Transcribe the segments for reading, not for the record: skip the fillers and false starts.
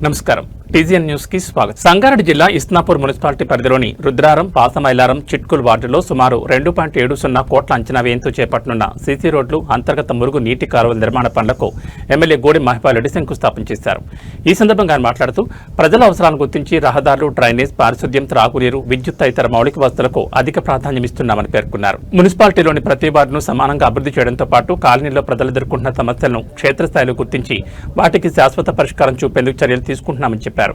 నమస్కారం TGN news కి స్వాగతం. సంగారెడ్డి జిల్లా ఇస్నాపూర్ మున్సిపాలిటీ పరిధిలోని రుద్రారం, పాసమైలారం, చిట్కుల్ వార్డులో సుమారు 2.70 కోట్ల అంచనా వ్యయంతో చేపట్టనున్న సీసీ రోడ్లు, అంతర్గత మురుగు నీటి కాలువల నిర్మాణ పనులకు ఎమ్మెల్యే గోడి మహిపాల్ రెడ్డి శంకుస్థాపన చేశారు. ఈ సందర్భంగా ఆయన మాట్లాడుతూ ప్రజల అవసరాలను గుర్తించి రహదారులు, డ్రైనేజ్, పారిశుద్ధ్యం, త్రాగునీరు, విద్యుత్ తదితర మౌలిక వసతులకు అధిక ప్రాధాన్యమిస్తున్నామని పేర్కొన్నారు. మున్సిపాలిటీలోని ప్రతి వార్డును సమానంగా అభివృద్ధి చేయడంతో పాటు కాలనీలో ప్రజలు ఎదుర్కొంటున్న సమస్యలను క్షేత్రస్థాయిలో గుర్తించి వాటికి శాశ్వత పరిష్కారం చూపేందుకు చర్యలు తీసుకుంటున్నామని చెప్పారు.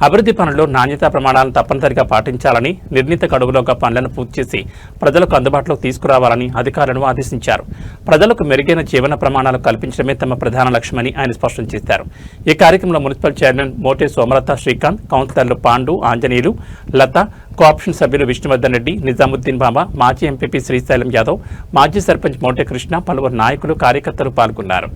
అభివృద్ధి పనుల్లో నాణ్యతా ప్రమాణాలను తప్పనిసరిగా పాటించాలని, నిర్ణీత గడువులోగా పనులను పూర్తి చేసి ప్రజలకు అందుబాటులోకి తీసుకురావాలని అధికారులను ఆదేశించారు. ప్రజలకు మెరుగైన జీవన ప్రమాణాలు కల్పించడమే తమ ప్రధాన లక్ష్యమని ఆయన స్పష్టం చేశారు. ఈ కార్యక్రమంలో మున్సిపల్ చైర్మన్ మోటే సోమలత శ్రీకాంత్, కౌన్సిలర్లు పాండు, ఆంజనేయులు, లత, కోఆప్షన్ సభ్యులు విష్ణువర్ధన్ రెడ్డి, నిజాముద్దీన్ బాబా, మాజీ ఎంపీపీ శ్రీశైలం యాదవ్, మాజీ సర్పంచ్ మోటే కృష్ణ, పలువురు నాయకులు, కార్యకర్తలు పాల్గొన్నారు.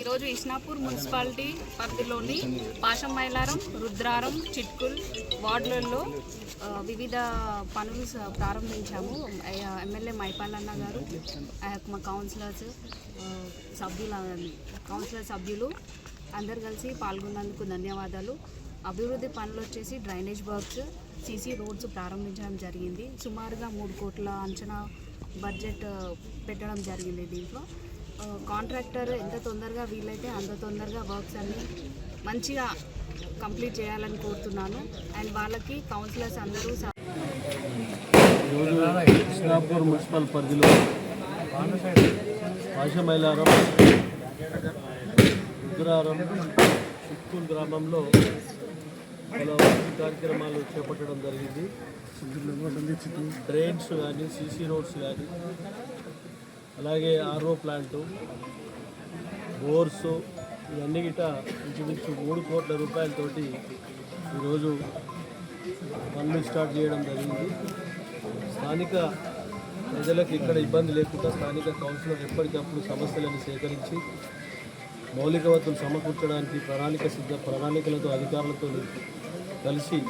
ఈరోజు ఇస్నాపూర్ మున్సిపాలిటీ పరిధిలోని పాసమైలారం, రుద్రారం, చిట్కుల్ వార్డులలో వివిధ పనులు ప్రారంభించాము. ఎమ్మెల్యే మహిపాల్ అన్న గారు, మా కౌన్సిలర్ సభ్యులు అందరు కలిసి పాల్గొన్నందుకు ధన్యవాదాలు. అభివృద్ధి పనులు వచ్చేసి డ్రైనేజ్ వర్క్స్, సీసీ రోడ్స్ ప్రారంభించడం జరిగింది. సుమారుగా 3 కోట్ల అంచనా బడ్జెట్ పెట్టడం జరిగింది. దీంట్లో కాంట్రాక్టర్ ఎంత తొందరగా వీలైతే అంత తొందరగా వర్క్స్ అన్ని మంచిగా కంప్లీట్ చేయాలని కోరుతున్నాను. అండ్ వాళ్ళకి కౌన్సిలర్స్ అందరూ ఇస్నాపూర్ మున్సిపల్ పరిధిలో పాసమైలారం, రుద్రారం, చిట్కుల్ గ్రామంలో పలు అభివృద్ధి కార్యక్రమాలు చేపట్టడం జరిగింది. డ్రైన్స్ కానీ, సీసీ రోడ్స్ కానీ, అలాగే ఆర్ఓ ప్లాంటు, బోర్స్, ఇవన్నీ గిట ఇంచుమించు 3 కోట్ల రూపాయలతోటి ఈరోజు పనులు స్టార్ట్ చేయడం జరిగింది. స్థానిక ప్రజలకు ఇక్కడ ఇబ్బంది లేకుండా స్థానిక కౌన్సిలర్ ఎప్పటికప్పుడు సమస్యలను సేకరించి మౌలిక వసతులు సమకూర్చడానికి ప్రణాళికలతో అధికారులతో కలిసి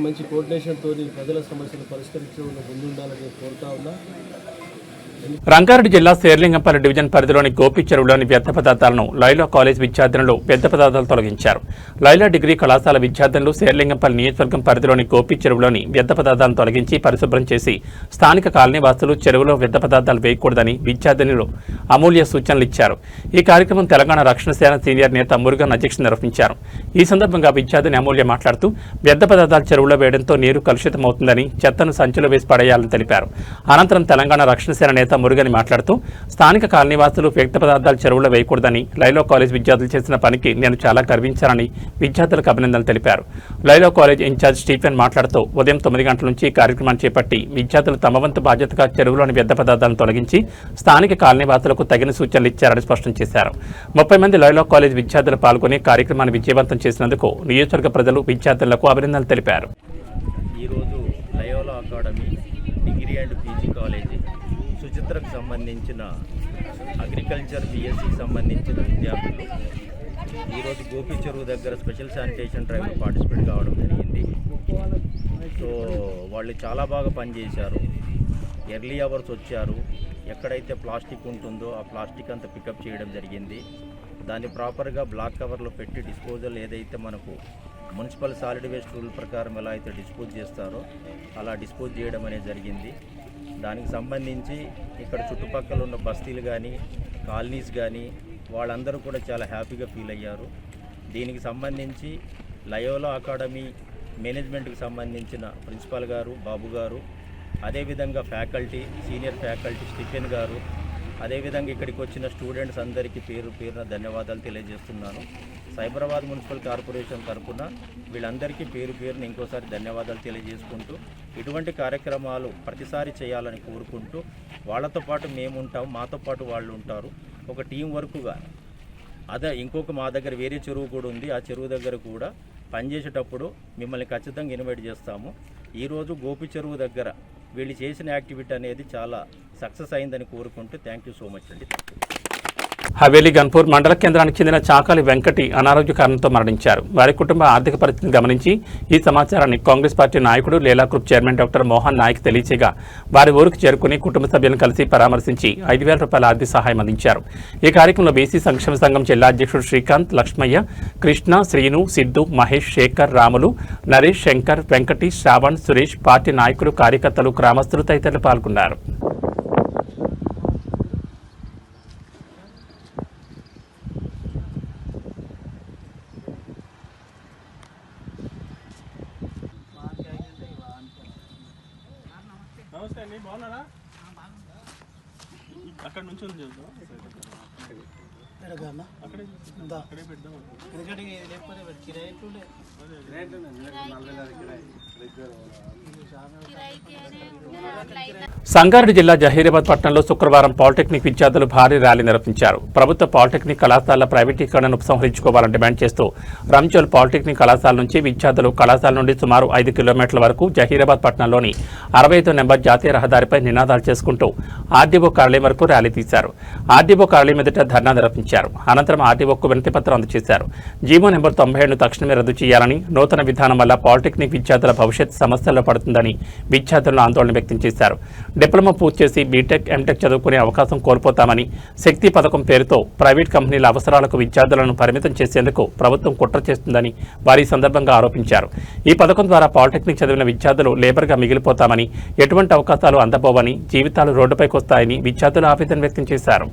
మంచి కోఆర్డినేషన్తో ప్రజల సమస్యలు పరిష్కరించడంలో ముందుండాలని కోరుతా ఉన్నా. రంగారెడ్డి జిల్లా శేర్లింగంపల్లి డివిజన్ పరిధిలోని గోపి చెరువులోని వ్యర్థ పదార్థాలను లైలా కాలేజ్ విద్యార్థినులు వ్యర్థ పదార్థాలు తొలగించారు. లైలా డిగ్రీ కళాశాల విద్యార్థినులు శేర్లింగంపల్లి నియోజకవర్గం పరిధిలోని గోపి చెరువులోని వ్యర్థ పదార్థాలను తొలగించి పరిశుభ్రం చేసి స్థానిక కాలనీ వాసులు చెరువులో వ్యర్థ పదార్థాలు వేయకూడదని విద్యార్థినులు అమూల్య సూచనలు ఇచ్చారు. ఈ కార్యక్రమం తెలంగాణ రక్షణ సేన సీనియర్ నేత మురుగన్ అధ్యక్షత నిర్వహించారు. ఈ సందర్భంగా విద్యార్థిని అమూల్య మాట్లాడుతూ వ్యర్థ పదార్థాలు చెరువులో వేయడంతో నీరు కలుషితమవుతుందని, చెత్తను సంచిలో వేసి పడేయాలని తెలిపారు. అనంతరం తెలంగాణ రక్షణ సేన నేత మురుగని మాట్లాడుతూ స్థానిక కాలనీవాసులు వ్యర్థ పదార్థాలు చెరువులో వేయకూడదని, లైలా కాలేజ్ విద్యార్థులు చేసిన పనికి నేను చాలా గర్వించానని విద్యార్థులకు అభినందనలు తెలిపారు. లైలా కాలేజ్ ఇన్ఛార్జ్ స్టీఫెన్ మాట్లాడుతూ ఉదయం 9 గంటల నుంచి ఈ కార్యక్రమాన్ని చేపట్టి విద్యార్థులు తమ వంతు బాధ్యతగా చెరువులోని వ్యర్థ పదార్థాలను తొలగించి స్థానిక కాలనీవాసులకు తగిన సూచనలు ఇచ్చారని స్పష్టం చేశారు. 30 మంది లైలా కాలేజ్ విద్యార్థులు పాల్గొని కార్యక్రమాన్ని విజయవంతం చేసినందుకు నియోజకవర్గ ప్రజలు విద్యార్థులకు అభినందనలు తెలిపారు. ఈరోజు Loyola Academy Degree and PG College సుచిత్రకు సంబంధించిన అగ్రికల్చర్ బీఎస్సీకి సంబంధించిన విద్యార్థులు ఈరోజు గోపి చెరువు దగ్గర స్పెషల్ శానిటేషన్ డ్రైవ్లో పార్టిసిపేట్ కావడం జరిగింది. సో వాళ్ళు చాలా బాగా పనిచేశారు. ఎర్లీ అవర్స్ వచ్చారు. ఎక్కడైతే ప్లాస్టిక్ ఉంటుందో ఆ ప్లాస్టిక్ అంతా పికప్ చేయడం జరిగింది. దాన్ని ప్రాపర్గా బ్లాక్ కవర్లో పెట్టి డిస్పోజల్ ఏదైతే మనకు మున్సిపల్ సాలిడ్ వేస్ట్ రూల్ ప్రకారం ఎలా అయితే డిస్పోజ్ చేస్తారో అలా డిస్పోజ్ చేయడం అనేది జరిగింది. దానికి సంబంధించి ఇక్కడ చుట్టుపక్కల ఉన్న బస్తీలు కానీ, కాలనీస్ కానీ వాళ్ళందరూ కూడా చాలా హ్యాపీగా ఫీల్ అయ్యారు. దీనికి సంబంధించి లయోలా అకాడమీ మేనేజ్మెంట్కి సంబంధించిన ప్రిన్సిపాల్ గారు, బాబు గారు, అదేవిధంగా ఫ్యాకల్టీ, సీనియర్ ఫ్యాకల్టీ స్టిఫెన్ గారు, అదేవిధంగా ఇక్కడికి వచ్చిన స్టూడెంట్స్ అందరికీ పేరున ధన్యవాదాలు తెలియజేస్తున్నాను. సైబరాబాద్ మున్సిపల్ కార్పొరేషన్ తరఫున వీళ్ళందరికీ పేరున ఇంకోసారి ధన్యవాదాలు తెలియజేసుకుంటూ ఇటువంటి కార్యక్రమాలు ప్రతిసారి చేయాలని కోరుకుంటూ వాళ్ళతో పాటు మేము ఉంటాం, మాతో పాటు వాళ్ళు ఉంటారు, ఒక టీం వర్క్గా అదే ఇంకొక మా దగ్గర వేరే చెరువు కూడా ఉంది. ఆ చెరువు దగ్గర కూడా పనిచేసేటప్పుడు మిమ్మల్ని ఖచ్చితంగా ఇన్వైట్ చేస్తాము. ఈరోజు గోపి చెరువు దగ్గర వీళ్ళు చేసిన యాక్టివిటీ అనేది చాలా సక్సెస్ అయిందని కోరుకుంటూ థ్యాంక్ యూ సో మచ్ అండి. హవేలీ గన్పూర్ మండల కేంద్రానికి చెందిన చాకాలి వెంకటి అనారోగ్య కారణంతో మరణించారు. వారి కుటుంబ ఆర్థిక పరిస్థితిని గమనించి ఈ సమాచారాన్ని కాంగ్రెస్ పార్టీ నాయకుడు Leela group chairman doctor Mohan Naik తెలియచేయగా వారి ఊరికి చేరుకుని కుటుంబ సభ్యులను కలిసి పరామర్శించి 5,000 రూపాయల ఆర్థిక సహాయం అందించారు. ఈ కార్యక్రమంలో బీసీ సంక్షేమ సంఘం జిల్లా అధ్యక్షుడు శ్రీకాంత్, లక్ష్మయ్య, కృష్ణ, శ్రీను, సిద్ధు, మహేష్, శేఖర్, రాములు, నరేష్, శంకర్, వెంకటి, శ్రావణ్, సురేష్, పార్టీ నాయకులు, కార్యకర్తలు, గ్రామస్తులు తదితరులు పాల్గొన్నారు. నమస్తే అండి, బాగున్నారా? అక్కడ నుంచి అక్కడే పెడదాం. సంగారెడ్డి జిల్లా జహీరాబాద్ పట్టణంలో శుక్రవారం పాలిటెక్నిక్ విద్యార్థులు భారీ ర్యాలీ నిర్వహించారు. ప్రభుత్వ పాలిటెక్నిక్ కళాశాల ప్రైవేటీకరణను ఉపసంహరించుకోవాలని డిమాండ్ చేస్తూ రంచోల్ పాలిటెక్నిక్ కళాశాల నుంచి విద్యార్థులు కళాశాల నుండి సుమారు 5 కిలోమీటర్ల వరకు జహీరాబాద్ పట్టణంలోని 65 నెంబర్ జాతీయ రహదారిపై నినాదాలు చేసుకుంటూ ఆర్డీఓ కార్యాలయం వరకు ర్యాలీ తీశారు. ఆర్డీఓ కార్యాలయం ఎదుట ధర్నా నిర్వహించారు. అనంతరం ఆర్డీఓకు వినతి పత్రం అందజేశారు. జీవో నెంబర్ 97ను తక్షణమే రద్దు చేయాలని, నూతన విధానం వల్ల పాలిటెక్నిక్ విద్యార్థుల భవిష్యత్ సమస్యల్లో పడుతుందని విద్యార్థులను ఆందోళన వ్యక్తం చేశారు. డిప్లొమా పూర్తి చేసి బీటెక్, ఎంటెక్ చదువుకునే అవకాశం కోల్పోతామని, శక్తి పథకం పేరుతో ప్రైవేట్ కంపెనీల అవసరాలకు విద్యార్థులను పరిమితం చేసేందుకు ప్రభుత్వం కుట్ర చేస్తుందని వారి సందర్భంగా ఆరోపించారు. ఈ పథకం ద్వారా పాలిటెక్నిక్ చదివిన విద్యార్థులు లేబర్గా మిగిలిపోతామని, ఎటువంటి అవకాశాలు అందబోవని, జీవితాలు రోడ్డుపైకి వస్తాయని విద్యార్థులు ఆవేదన వ్యక్తం చేశారు.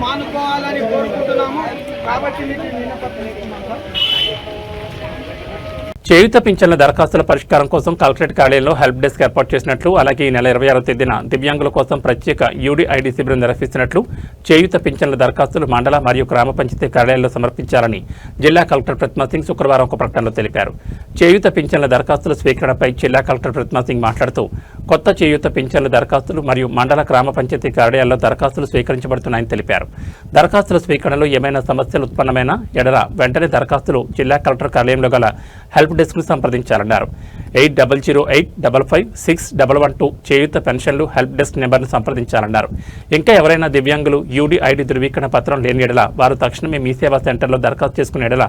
మానుకోవాలని కోరుకుంటున్నాము. కాబట్టి చేయూత పింఛన్ల దరఖాస్తుల పరిష్కారం కోసం కలెక్టరేట్ కార్యాలయంలో హెల్ప్ డెస్క్ ఏర్పాటు చేసినట్లు, అలాగే ఈ నెల 26వ తేదీన దివ్యాంగుల కోసం ప్రత్యేక యూడీఐడి శిబిరం నిర్వహిస్తున్నట్లు, చేయూత పింఛన్ల దరఖాస్తులు మండల మరియు గ్రామ పంచాయతీ కార్యాలయాల్లో సమర్పించాలని జిల్లా కలెక్టర్ ప్రతిమా సింగ్ శుక్రవారం ఒక ప్రకటనలో తెలిపారు. చేయూత పింఛన్ల దరఖాస్తుల స్వీకరణపై జిల్లా కలెక్టర్ ప్రతిమా సింగ్ మాట్లాడుతూ, కొత్త చేయూత పింఛన్ల దరఖాస్తులు మరియు మండల గ్రామ పంచాయతీ కార్యాలయాల్లో దరఖాస్తులు స్వీకరించబడుతున్నాయని తెలిపారు. దరఖాస్తుల స్వీకరణలో ఏమైనా సమస్యలు ఉత్పన్నమైన ఎడల వెంటనే దరఖాస్తులు జిల్లా కలెక్టర్ కార్యాలయంలో గల హెల్ప్ డెస్క్ ను సంప్రదించాలన్నారు. 8008556112 చేయూత పెన్షన్లు హెల్ప్ డెస్క్ నెంబర్ను సంప్రదించాలన్నారు. ఇంకా ఎవరైనా దివ్యాంగులు యూడీఐడి ధృవీకరణ పత్రం లేని ఎడల వారు తక్షణమే మీ సేవా సెంటర్లో దరఖాస్తు చేసుకునే ఎడల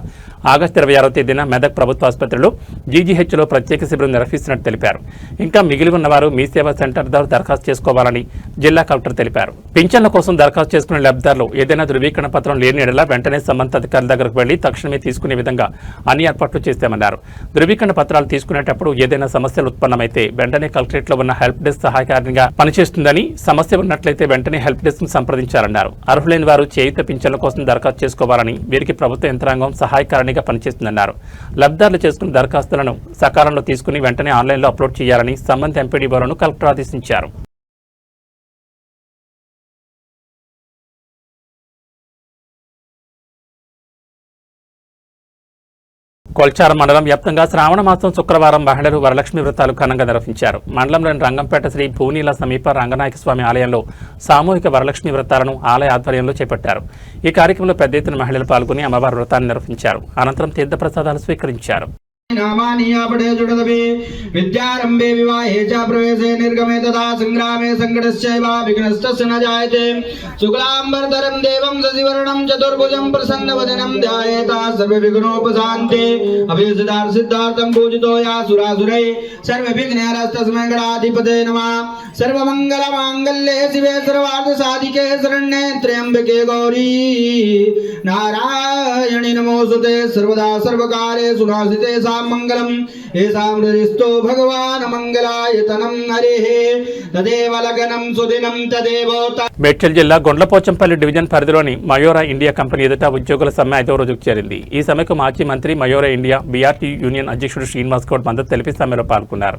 ఆగస్టు 26వ తేదీన మెదక్ ప్రభుత్వ ఆసుపత్రిలో జీజీహెచ్లో ప్రత్యేక శిబిరం నిర్వహిస్తున్నట్టు తెలిపారు. ఇంకా మిగిలి ఉన్నవారు మీ సేవా సెంటర్ ద్వారా దరఖాస్తు చేసుకోవాలని జిల్లా కలెక్టర్ తెలిపారు. పింఛన్ల కోసం దరఖాస్తు చేసుకునే లబ్ధిదారులు ఏదైనా ధృవీకరణ పత్రం లేని ఎడల వెంటనే సంబంధిత అధికారుల దగ్గరకు వెళ్లి తక్షణమే తీసుకునే విధంగా అన్ని ఏర్పాట్లు చేస్తామన్నారు. ధృవీకరణ పత్రాలు తీసుకునేటప్పుడు ఏదైనా సమస్యలు ఉత్పన్నమైతే వెంటనే కలెక్టరేట్ లో ఉన్న హెల్ప్ డెస్క్ సహాయకారిగా పనిచేస్తుందని, సమస్య ఉన్నట్లయితే వెంటనే హెల్ప్ డెస్క్ ను సంప్రదించాలన్నారు. అర్హులైన వారు చేయూత పింఛన్ల కోసం దరఖాస్తు చేసుకోవాలని, వీరికి ప్రభుత్వ యంత్రాంగం సహాయకారిగా పనిచేస్తుందన్నారు. లబ్ధిదారులు చేసుకున్న దరఖాస్తులను సకాలంలో తీసుకుని వెంటనే ఆన్లైన్లో అప్లోడ్ చేయాలని సంబంధిత ఎంపీడీఓలను కలెక్టర్ ఆదేశించారు. కొల్చార మండలం వ్యాప్తంగా శ్రావణ మాసం శుక్రవారం మహిళలు వరలక్ష్మి వ్రతాలు ఘనంగా నిర్వహించారు. మండలంలోని రంగంపేట శ్రీ భూనీల సమీప రంగనాయక స్వామి ఆలయంలో సామూహిక వరలక్ష్మి వ్రతాలను ఆలయ ఆధ్వర్యంలో చేపట్టారు. ఈ కార్యక్రమంలో పెద్ద ఎత్తున మహిళలు పాల్గొని అమ్మవారి వ్రతాన్ని నిర్వహించారు. అనంతరం తీర్థప్రసాదాలు స్వీకరించారు. विद्यारंभे विवाहे च प्रवेशे निर्गमे तथा संग्रामे संकटस्यैव विघ्नस्तस्य न जायते शुक्लांबरधरं देवं शशिवर्णं चतुर्भुजं प्रसन्नवदनं ध्यायेत् सर्वे विघ्नोपशान्ते अभीष्टदार सिद्धार्थं पूजितो या सुरासुरै सर्वे विघ्नहरस्तस्मै गणाधिपते नमः सर्वमंगलमांगल्ये शिवे सर्वार्थसाधिके शरण्ये त्र्यंबके गौरी नारायणी नमोस्तुते सर्वदा सर्वकार्येषु नास्तिते मंगलम येषां हृदिस्थो भगवान मंगलायतनं हरिः तदेव लग्नं सुदिनं तदेव. మేడ్చల్ జిల్లా గొండ్లపోచంపల్లి డివిజన్ పరిధిలోని మయోరా ఇండియా కంపెనీ ఎదుట ఉద్యోగుల సమ్మె 5వ రోజుకు చేరింది. ఈ సమ్మెకు మాజీ మంత్రి మయోరా ఇండియా బీఆర్టీ యూనియన్ అధ్యక్షుడు శ్రీనివాస్ గౌడ్ మద్దతు తెలిపి సమ్మెలో పాల్గొన్నారు.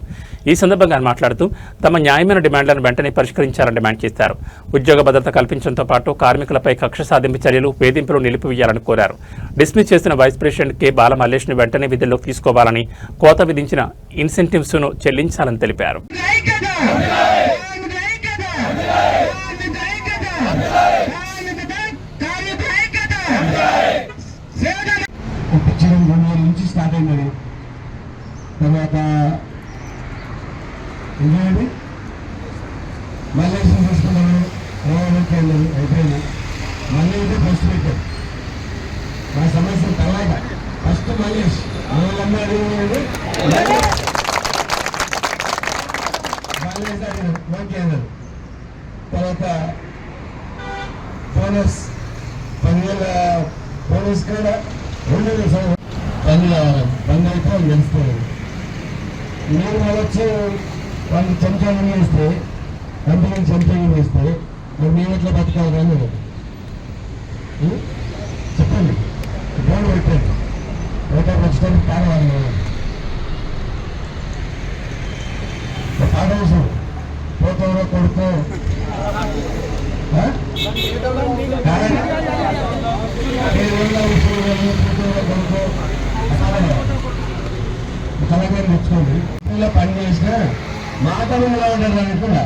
ఈ సందర్భంగా ఆయన మాట్లాడుతూ తమ న్యాయమైన డిమాండ్లను వెంటనే పరిష్కరించాలని డిమాండ్ చేశారు. ఉద్యోగ భద్రత కల్పించడంతో పాటు కార్మికులపై కక్ష సాధింపు చర్యలు, వేధింపులు నిలిపివేయాలని కోరారు. డిస్మిస్ చేసిన వైస్ ప్రెసిడెంట్ కె బాల మల్లేష్ను వెంటనే విధుల్లోకి తీసుకోవాలని, కోత విధించిన ఇన్సెంటివ్స్ను చెల్లించాలని తెలిపారు. నుంచి స్టార్ట్ అయింది. తర్వాత ఇంకేంటి మళ్ళీ తీసుకున్నాను, అయిపోయింది. మళ్ళీ అయితే ఫస్ట్ పెట్టారు మా సమస్య. తర్వాత ఫస్ట్ మల్లేష్ ఓకే అన్నారు. తర్వాత బోనస్ 10,000 బోనస్ కూడా 2,000 పని అయితే వాళ్ళు తెలుసుకోలేదు. మీరు వచ్చి వాళ్ళు చెంచాలని వేస్తే, కంపెనీకి చెంచాలని వేస్తే మరి మేము ఎట్లా బతకాలి అని చెప్పండి. బోర్డు పెట్టండి. ఓటర్ వచ్చేటప్పుడు పాడవాలి. పాడవసం పోతారో కొడుకో తెలంగాణ తెచ్చుకోండి. ఇలా పని చేసిన మాట మీద నిలబడ్డా కూడా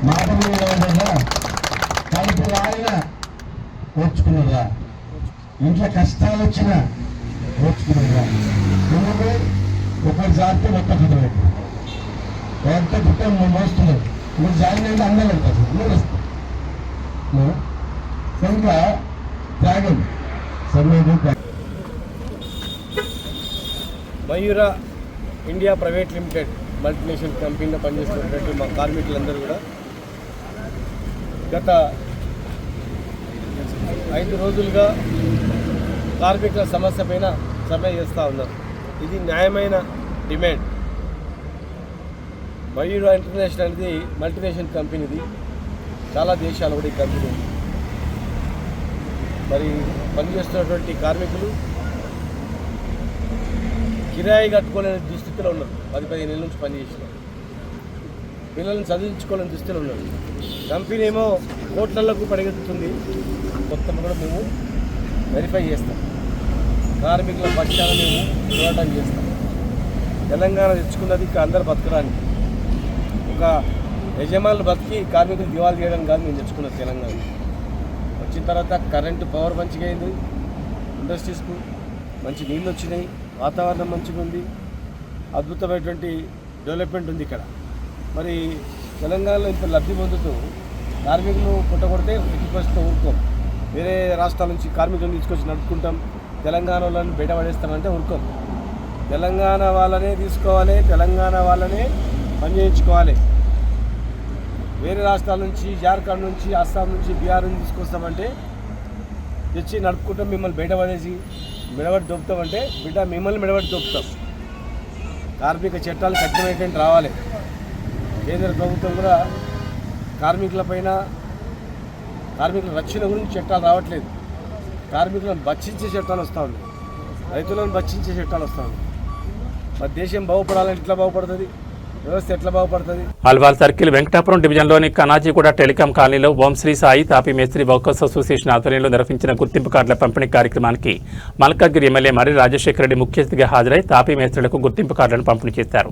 మాట మీద నిలబడ్డా కడుపు రాయినా ఓర్చుకున్నారా, ఇంట్లో కష్టాలు వచ్చినా ఓర్చుకున్నారా. ఎందుకు ఒకరి జాతి మొత్తం కట్టబెట్టు ఎవరితో పుట్టే మోస్తున్నారు. మీరు జాయిన్ అయితే అందరూ వెళ్తారు, మీరు వస్తారు. కనుక త్యాగం సమయం. Mayura India private limited multinational కంపెనీలో పనిచేస్తున్నటువంటి మా కార్మికులందరూ కూడా గత 5 రోజులుగా కార్మికుల సమస్య పైన సమ్మె చేస్తూ ఉన్నారు. ఇది న్యాయమైన డిమాండ్. మయూరా ఇంటర్నేషనల్ అనేది మల్టీనేషనల్ కంపెనీది, చాలా దేశాలు కూడా ఈ కంపెనీ. మరి పనిచేస్తున్నటువంటి కార్మికులు కిరాయి కట్టుకోలేని దుస్థితిలో ఉన్నారు. 10-15 ఏళ్ళ నుంచి పనిచేసినారు. పిల్లల్ని చదివించుకోలేని దుస్థితిలో ఉన్నారు. కంపెనీ ఏమో కోట్లకు పరిగెత్తుతుంది. మొత్తం కూడా మేము వెరిఫై చేస్తాం. కార్మికుల పక్షాన మేము పోరాటం చేస్తాం. తెలంగాణ తెచ్చుకున్నది ఇక అందరు బతకడానికి, ఒక యజమానులు బతికి కార్మికులు దివాళీ చేయడానికి కాదు మేము తెచ్చుకున్నది. తెలంగాణ వచ్చిన తర్వాత కరెంటు పవర్ మంచిగా అయింది, ఇండస్ట్రీస్కు మంచి నీళ్ళు వచ్చినాయి, వాతావరణం మంచిగా ఉంది, అద్భుతమైనటువంటి డెవలప్మెంట్ ఉంది ఇక్కడ. మరి తెలంగాణలో ఇంత లబ్ధి పొందుతూ కార్మికులు పుట్టగొడితే 50% ఊరుకోం. వేరే రాష్ట్రాల నుంచి కార్మికులను తీసుకొచ్చి నడుపుకుంటాం, తెలంగాణ వాళ్ళని బయట పడేస్తామంటే ఊరుకోం. తెలంగాణ వాళ్ళనే తీసుకోవాలి, తెలంగాణ వాళ్ళనే పని చేయించుకోవాలి. వేరే రాష్ట్రాల నుంచి, జార్ఖండ్ నుంచి, అస్సాం నుంచి, బీహార్ నుంచి తీసుకొస్తామంటే తెచ్చి నడుపుకుంటాం. మిమ్మల్ని బయట పడేసి మెడబడి దొప్పుతామంటే బిడ్డ మిమ్మల్ని మెడబడి దొప్పుతాం. కార్మిక చట్టాలు కఠినమైనటువంటి రావాలి. కేంద్ర ప్రభుత్వం కూడా కార్మికులపైన, కార్మికుల రక్షణ గురించి చట్టాలు రావట్లేదు. కార్మికులను భక్షించే చట్టాలు వస్తూ ఉన్నాయి, రైతులను భక్షించే చట్టాలు వస్తూ ఉన్నాయి. మరి దేశం బాగుపడాలని ఎట్లా బాగుపడుతుంది? వ్యవస్థ ఎట్లా బాగుపడుతుంది? అల్వాల్ సర్కిల్ వెంకటాపురం డివిజన్లోని కనాజీగూడ టెలికాం కాలనీలో ఓం శ్రీ సాయి తాపీ మేస్త్రి వర్కర్స్ అసోసియేషన్ ఆధ్వర్యంలో నిర్వహించిన గుర్తింపు కార్డుల పంపిణీ కార్యక్రమానికి మల్కాజ్గిరి ఎమ్మెల్యే మరి రాజశేఖర రెడ్డి ముఖ్య అతిథిగా హాజరై తాపీ మేస్త్రులకు గుర్తింపు కార్డులను పంపిణీ చేశారు.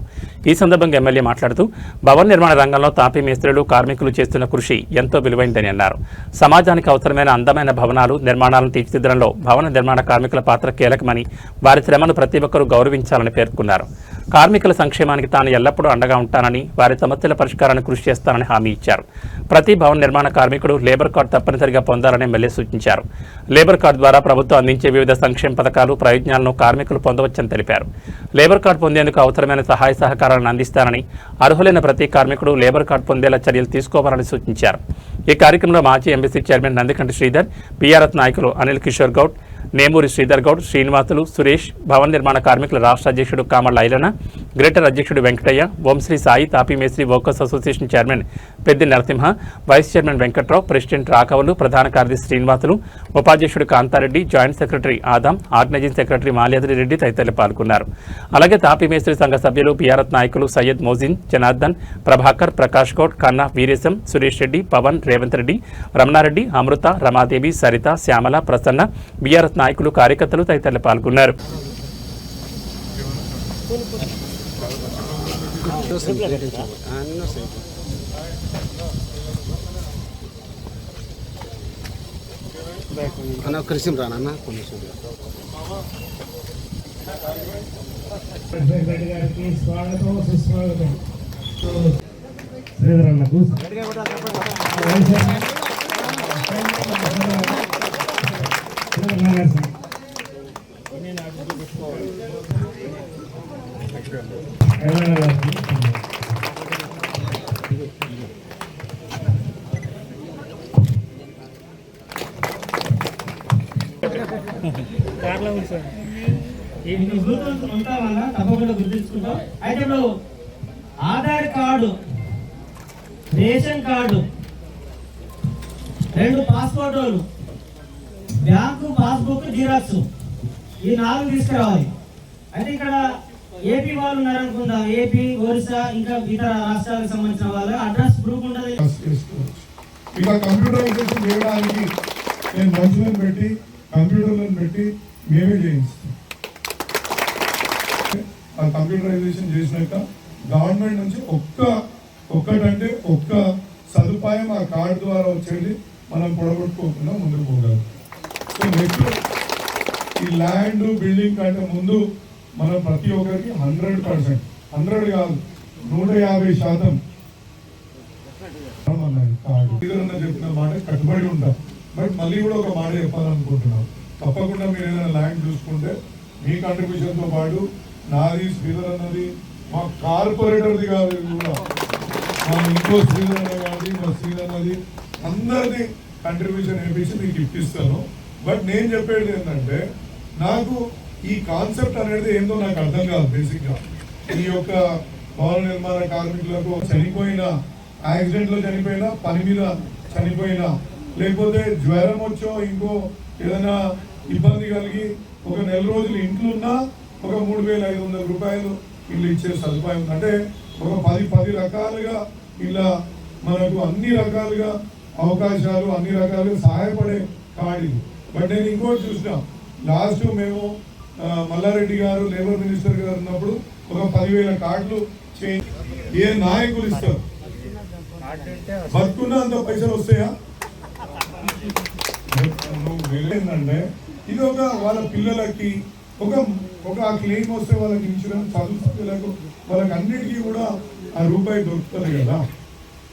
ఈ సందర్భంగా ఎమ్మెల్యే మాట్లాడుతూ భవన నిర్మాణ రంగంలో తాపీ మేస్త్రులు కార్మికులు చేస్తున్న కృషి ఎంతో విలువైందని అన్నారు. సమాజానికి అవసరమైన అందమైన భవనాలు నిర్మాణాలను తీర్చిదిద్దడంలో భవన నిర్మాణ కార్మికుల పాత్ర కీలకమని, వారి శ్రమను ప్రతి ఒక్కరూ గౌరవించాలని పేర్కొన్నారు. కార్మికుల సంక్షేమానికి తాను ఎల్లప్పుడూ అండగా ఉంటానని, వారి సమస్యల పరిష్కారానికి కృషి చేస్తానని హామీ ఇచ్చారు. ప్రతి భవన నిర్మాణ కార్మికుడు లేబర్ కార్డు తప్పనిసరిగా పొందాలని ఎమ్మెల్యే సూచించారు. లేబర్ కార్డు ద్వారా ప్రభుత్వం అందించే వివిధ సంక్షేమ పథకాలు, ప్రయోజనాలను కార్మికులు పొందవచ్చని తెలిపారు. లేబర్ కార్డు పొందేందుకు అవసరమైన సహాయ సహకారాలను అందిస్తానని, అర్హులైన ప్రతి కార్మికుడు లేబర్ కార్డు పొందేలా చర్యలు తీసుకోవాలని సూచించారు. ఈ కార్యక్రమంలో మాజీ ఎంబీసీ చైర్మన్ నందికంటి శ్రీధర్, బీఆర్ఎస్ నాయకులు అనిల్ కిషోర్ గౌడ్, నేమూరి శ్రీధర్ గౌడ్, శ్రీనివాసులు, సురేష్, భవన నిర్మాణ కార్మికుల రాష్ట్ర అధ్యక్షుడు కామళ్ళ ఐలన, గ్రేటర్ అధ్యక్షుడు వెంకటయ్య, ఓం శ్రీ సాయి తాపీ మేస్త్రి workers association chairman Peddi Narasimha, vice chairman Venkatrao, president Rakavalu, ప్రధాన కార్యదర్శి శ్రీనివాసులు, ఉపాధ్యక్షుడు Kanthareddy, joint secretary Adam, organising secretary Malyadri Reddy తదితరులు పాల్గొన్నారు. అలాగే తాపీ మేస్త్రి సంఘ సభ్యులు, బీఆర్ఎస్ నాయకులు సయ్యద్ మోజిన్, జనార్దన్, ప్రభాకర్, ప్రకాష్ గౌడ్, కన్నా వీరేశం, సురేష్ రెడ్డి, పవన్, రేవంత్ రెడ్డి, రమణారెడ్డి, అమృత, రమాదేవి, సరిత, శ్యామల, ప్రసన్న, బీఆర్ఎస్ నాయకులు, కార్యకర్తలు తదితరులు పాల్గొన్నారు. తప్పకుండా గుర్తించుకుంటాం. అయితే ఇప్పుడు ఆధార్ కార్డు, రేషన్ కార్డు, 2 పాస్పోర్టులు, బ్యాంకు పాస్బుక్ జిరాక్స్, ఈ 4 తీసుకురావాలి. అయితే ఇక్కడ ఏపీ వాళ్ళు ఉన్నారనుకుందాం, ఏపీ, ఒరిస్సా, ఇంకా ఇతర రాష్ట్రాలకు సంబంధించిన వాళ్ళు అడ్రస్ ప్రూఫ్ ఉండదు. ఇక కంప్యూటరైజేషన్ చేయడానికి నేను మనుషులను పెట్టి కంప్యూటర్లను పెట్టి మేమే చేయిస్తాం. ఆ కంప్యూటరైజేషన్ చేసినాక గవర్నమెంట్ నుంచి ఒక్కటంటే ఒక్క సదుపాయం ఆ కార్డు ద్వారా వచ్చేది మనం పొడగొట్టుకోకుండా ముందుకు పోగలం. సో నెక్స్ట్ ఈ ల్యాండ్ బిల్డింగ్ కంటే ముందు మనం ప్రతి ఒక్కరికి 100%, 100 కాదు 150% చెప్పిన మాట కట్టుబడి ఉంటాం. బట్ మళ్ళీ కూడా ఒక మాట చెప్పాలనుకుంటున్నాం. తప్పకుండా మీరు ఏదైనా ల్యాండ్ చూసుకుంటే మీ కంట్రిబ్యూషన్తో పాటు నాది, శ్రీధర్ అన్నది, మా కార్పొరేటర్ది కాదు, కూడా మా ఇంకో శ్రీధర్ అన్న కాదు, మా శ్రీధర్ అన్నది, అందరిది కంట్రిబ్యూషన్ వేపించి మీకు ఇప్పిస్తాను. బట్ నేను చెప్పేది ఏంటంటే, నాకు ఈ కాన్సెప్ట్ అనేది ఏందో నాకు అర్థం కాదు. బేసిక్గా ఈ యొక్క భవన నిర్మాణ కార్మికులకు చనిపోయిన, యాక్సిడెంట్లో చనిపోయినా, పని మీద చనిపోయినా, లేకపోతే జ్వరం వచ్చో ఇంకో ఏదైనా ఇబ్బంది కలిగి ఒక నెల రోజులు ఇంట్లో ఉన్నా ఒక 3,500 రూపాయలు ఇల్లు ఇచ్చే సదుపాయం. అంటే ఒక 10 రకాలుగా ఇలా మనకు అన్ని రకాలుగా అవకాశాలు, అన్ని రకాలుగా సహాయపడే కార్డు ఇది. బట్ నేను ఇంకోటి చూసినా, లాస్ట్ మేము మల్లారెడ్డి గారు లేబర్ మినిస్టర్ గారు ఉన్నప్పుడు ఒక 10,000 కార్డులు చేంజ్. ఏ నాయకులు ఇస్తారు? బతుకున్నా అంత పైసలు వస్తాయా? ఏంటంటే ఇది ఒక వాళ్ళ పిల్లలకి ఒక క్లెయిమ్ వస్తే వాళ్ళకి ఇన్సూరెన్స్, చదువులకు, వాళ్ళకి అన్నిటికీ కూడా ఆ రూపాయి దొరుకుతుంది కదా.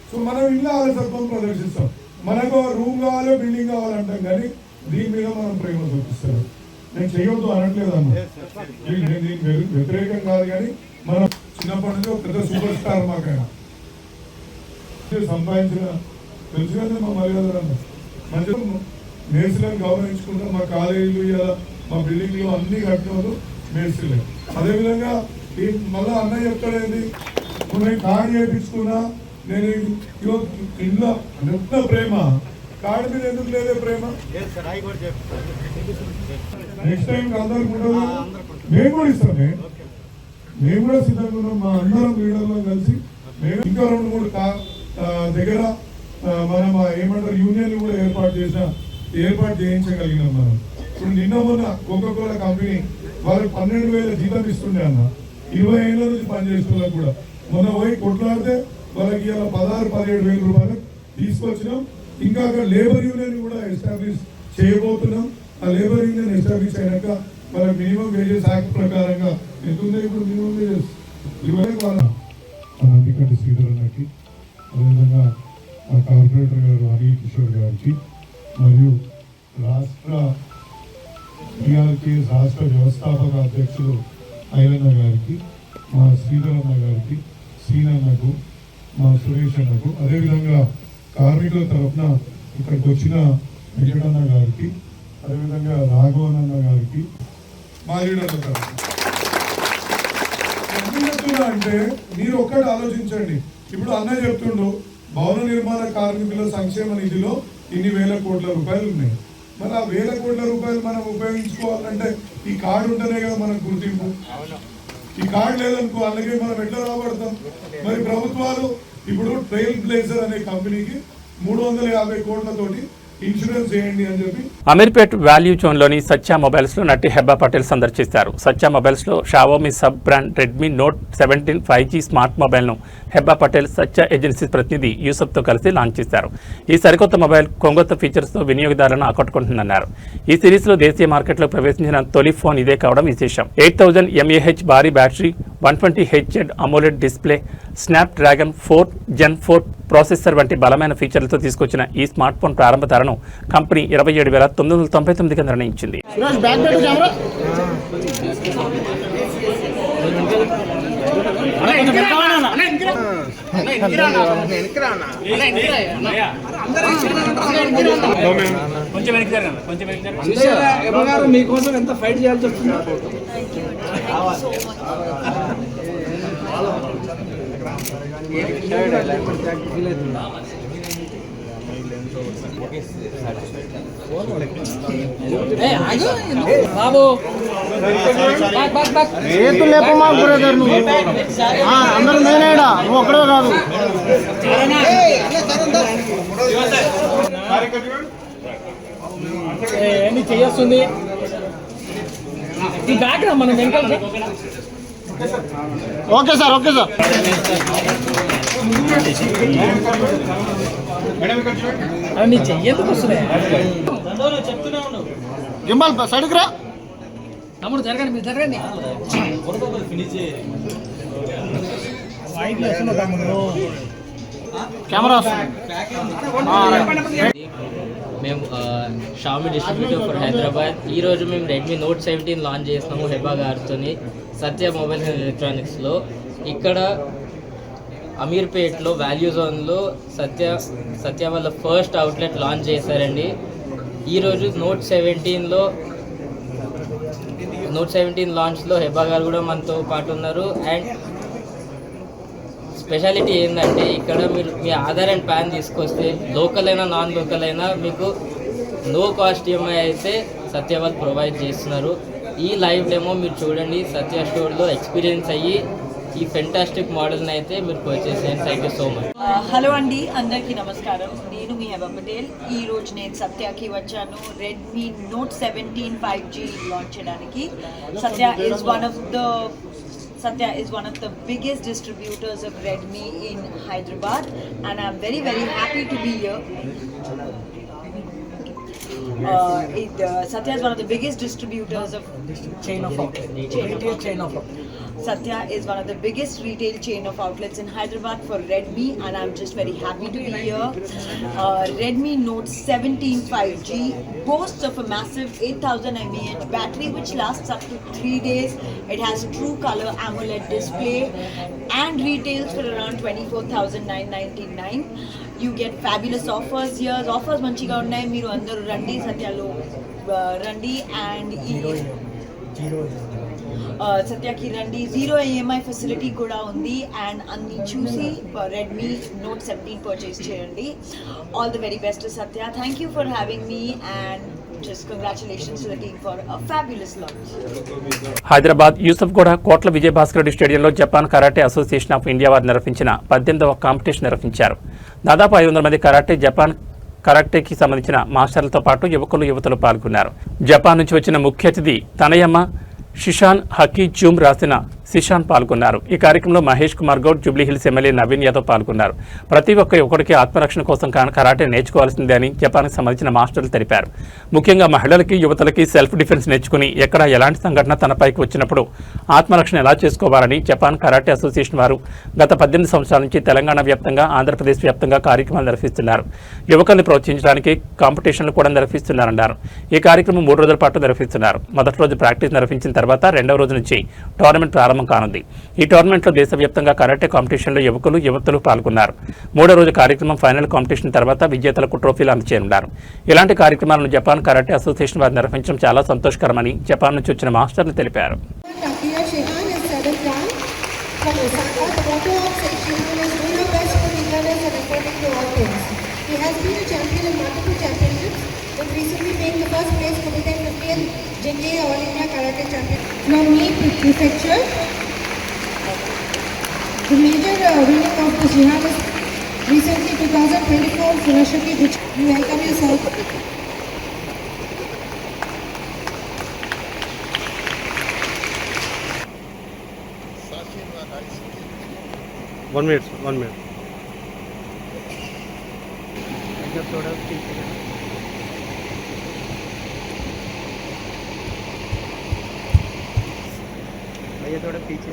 సో మనం ఇలా ఆలసత్వం ప్రదర్శిస్తాం. మనకు రూమ్ కావాలి, బిల్డింగ్ కావాలంటాం, కానీ దీని మీద మనం ప్రేమ చూపిస్తారు. నేను చేయవద్దు అనట్లేదు అన్న, నేను వ్యతిరేకం కాదు, కానీ మనం చిన్నప్పటి నుంచి ఒక పెద్ద సూపర్ స్టార్ మాకైనా సంపాదించిన తెలుసు కదా మా మర్యాదలన్న. మంచిగా మేస్త్రులను గౌరవించుకుంటాం. మా కాలేజీలు ఇలా మా బిల్డింగ్లు అన్ని కట్టినోళ్ళు మేస్త్రులే. అదేవిధంగా మళ్ళీ అన్నయ్య చెప్తాడేంది, నేను కార్డు చేయించుకున్నా, నేను ఇంట్లో ఎంత ప్రేమ, కార్డు మీద ఎందుకు లేదే ప్రేమ? నెక్స్ట్ టైం అందరికి ఉండదు, మేము కూడా ఇస్తాం. మేము కూడా సిద్ధంగా ఉన్నాం. మా అందరం లీడర్లో కలిసి మేము ఇంకా 2-3 దగ్గర మనం ఏమంటారు యూనియన్ కూడా ఏర్పాటు చేయించగలిగినాం. మనం ఇప్పుడు నిన్న మొన్న కోకోకోలా కంపెనీ వాళ్ళకి 12,000 జీతం ఇస్తుండే అన్న, 20 ఏళ్ళ నుంచి పనిచేస్తున్నారు కూడా. మొన్న పోయి కొట్లాడితే వాళ్ళకి ఇలా 16-17 వేల రూపాయలు తీసుకొచ్చినాం. ఇంకా అక్కడ లేబర్ యూనియన్ కూడా ఎస్టాబ్లిష్ చేయబోతున్నాం. ఆ లేబర్ యూనియన్ ఎస్టాబ్లిష్ అయినాక వాళ్ళకి మినిమం వేజెస్ యాక్ట్ ప్రకారంగా ఎంత ఉంది ఇప్పుడు మినిమం వేజెస్ 20 వాళ్ళ అందుకంటే శ్రీధర్ అన్నకి, అదేవిధంగా మా కార్పొరేటర్ గారు అనిల్ కిషోర్ గారికి, మరియు రాష్ట్ర టీఆర్కేఎస్ రాష్ట్ర వ్యవస్థాపక అధ్యక్షులు ఐలన్న గారికి, మా శ్రీధరన్న గారికి, సీనన్నకు, మా సురేష్ అన్నకు, అదేవిధంగా కార్మికుల తరఫున ఇక్కడికి వచ్చిన వెంకటన్న గారికి, అదేవిధంగా రాఘవన్ అన్న గారికి, మా లీడర్ల తరఫున అంటే మీరు ఒక్కటి ఆలోచించండి. ఇప్పుడు అన్నయ్య చెప్తుండు భవన నిర్మాణ కార్మికుల సంక్షేమ నిధిలో ఇన్ని వేల కోట్ల రూపాయలు ఉన్నాయి. మరి ఆ వేల కోట్ల రూపాయలు మనం ఉపయోగించుకోవాలంటే ఈ కార్డు ఉంటేనే కదా మనకు గుర్తింపు. ఈ కార్డు లేదనుకో అలాగే మనం ఎట్లా రాబడతాం? మరి ప్రభుత్వాలు ఇప్పుడు ట్రైల్ బ్లేజర్ అనే కంపెనీకి 350 కోట్లతోటి ఇన్సూరెన్స్ చేయండి అని చెప్పి అమీర్పేట్ వాల్యూ జోన్లోని సత్య మొబైల్స్లో నటి హెబ్బా పటేల్ సందర్శిస్తారు. సత్య మొబైల్స్లో Xiaomi sub brand Redmi Note 17 5G smart మొబైల్ను హెబ్బా పటేల్ సత్య ఏజెన్సీస్ ప్రతినిధి యూసఫ్తో కలిసి లాంచ్ చేశారు. ఈ సరికొత్త మొబైల్ కొంగొత్త ఫీచర్స్తో వినియోగదారులను ఆకట్టుకుంటుందన్నారు. ఈ సిరీస్లో దేశీయ మార్కెట్లో ప్రవేశించిన తొలి ఫోన్ ఇదే కావడం విశేషం. 8000 mAh భారీ battery, 120Hz AMOLED display, snap dragon 4 Gen 4 processor వంటి బలమైన ఫీచర్లతో తీసుకొచ్చిన ఈ స్మార్ట్ ఫోన్ ప్రారంభ ధరను కంపెనీ 27,999గా నిర్ణయించింది. మీకోసం ఎంత ఫైట్ చేయాల్సి వస్తుంది. బాబు రేటు లేపమా బ్రదర్, నువ్వు అందరూ నేనేడా, నువ్వు ఒక్కడే కాదు. ఎన్ని చేయొస్తుంది ఈ బ్యాగ్ మనం వెనకాల. Okay sir, okay sir. నీ చెయ్యేందుకు వస్తున్నాయి గింబాల్ సైడ్కి రా తమ్ముడు, జరగండి మీరు జరగండి. కెమెరా మేము షామి డిస్ట్రిబ్యూటర్ ఫర్ హైదరాబాద్. ఈరోజు మేము రెడ్మీ నోట్ 17 లాంచ్ చేస్తున్నాము హెబా గారితో సత్య మొబైల్స్ అండ్ ఎలక్ట్రానిక్స్లో. ఇక్కడ అమీర్పేట్లో వాల్యూ జోన్లో సత్య వాళ్ళ ఫస్ట్ అవుట్లెట్ లాంచ్ చేశారండి. ఈరోజు నోట్ 17 లాంచ్లో హెబా గారు కూడా మనతో పాటు ఉన్నారు. అండ్ స్పెషాలిటీ ఏంటంటే ఇక్కడ మీరు మీ ఆధార్ అండ్ పాన్ తీసుకొస్తే లోకల్ అయినా నాన్ లోకల్ అయినా మీకు నో కాస్ట్ ఈఎంఐ అయితే సత్య వాళ్ళు ప్రొవైడ్ చేస్తున్నారు. ఈ లైవ్ డెమో మీరు చూడండి, సత్య స్టోర్లో ఎక్స్పీరియన్స్ అయ్యి ఈ ఫెంటాస్టిక్ మోడల్ని అయితే మీరు పర్చేస్ చేయండి. Thank you so much. Hello అండి, అందరికీ నమస్కారం. నేను మీ హెబా పటేల్. ఈరోజు నేను సత్యకి వచ్చాను రెడ్మీ నోట్ 17 5G లాంచ్ చేయడానికి. Satya is one of the biggest distributors of Redmi in Hyderabad, and I'm very, very happy to be here. Satya is one of the biggest distributors of chain of outlets. Satya is one of the biggest retail chain of outlets in Hyderabad for Redmi, and I'm just very happy to be here. Redmi Note 17 5G boasts of a massive 8000 mAh battery which lasts up to 3 days. It has true color AMOLED display and retails for around 24,999. You get fabulous offers here. Offers manchiga unnai, meeru andaru randi Satyalo randi and సత్యకి రండి. 0 EMI facility కూడా ఉంది. And అన్ని చూసి Redmi Note 17 purchase చేయండి. All the very best Satya. Thank you for having me and just congratulations to the team for a fabulous launch. Hyderabad Yousufguda కోట్ల విజయభాస్కర్ రెడ్డి స్టేడియంలో Japan karate association of India వారు నిర్వహించిన 18వ competition నిర్వహించారు. దాదాపు 500 మంది జపాన్ కరాటేకి సంబంధించిన మాస్టర్లతో పాటు యువతులు పాల్గొన్నారు. జపాన్ నుంచి వచ్చిన ముఖ్య అతిథి తనయమ్మ షిషాన్ హకీ జూమ్ రాసిన సిషాన్ పాల్గొన్నారు. ఈ కార్యక్రమంలో మహేష్ కుమార్ గౌడ్, జూబ్లీహిల్స్ ఎమ్మెల్యే నవీన్ యాదవ్ పాల్గొన్నారు. ప్రతి ఒక్క యువకుడికి ఆత్మరక్షణ కోసం కరాటే నేర్చుకోవాల్సిందే అని జపాన్కి సంబంధించిన మాస్టర్లు తెలిపారు. ముఖ్యంగా మహిళలకి, యువతలకి సెల్ఫ్ డిఫెన్స్ నేర్చుకుని ఎక్కడ ఎలాంటి సంఘటన తనపైకి వచ్చినప్పుడు ఆత్మరక్షణ ఎలా చేసుకోవాలని జపాన్ కరాటే అసోసియేషన్ వారు గత 18 సంవత్సరాల నుంచి తెలంగాణ వ్యాప్తంగా, ఆంధ్రప్రదేశ్ వ్యాప్తంగా కార్యక్రమాలు నిర్వహిస్తున్నారు. యువకుల్ని ప్రోత్సహించడానికి కాంపిటీషన్లు కూడా నిర్వహిస్తున్నారన్నారు. ఈ కార్యక్రమం 3 రోజుల పాటు నిర్వహిస్తున్నారు. మొదటి రోజు ప్రాక్టీస్ నిర్వహించిన తర్వాత రెండవ రోజు నుంచి టోర్నమెంట్ ప్రారంభం కానుంది. ఈ టోర్నమెంట్లో దేశవ్యాప్తంగా కరాటే కాంపిటీషన్లో యువతులు పాల్గొన్నారు. 3వ రోజు కార్యక్రమం ఫైనల్ కాంపిటీషన్ తర్వాత విజేతలకు ట్రోఫీలు అందజేయనున్నారు. ఇలాంటి కార్యక్రమాలను జపాన్ కరాటే అసోసియేషన్ వారు నిర్వహించడం చాలా సంతోషకరమని జపాన్ నుంచి వచ్చిన మాస్టర్లు తెలిపారు. The major winning of the Jihan is recently 2024 Funashaki, which you welcome yourself. One minute. थोड़ा पीछे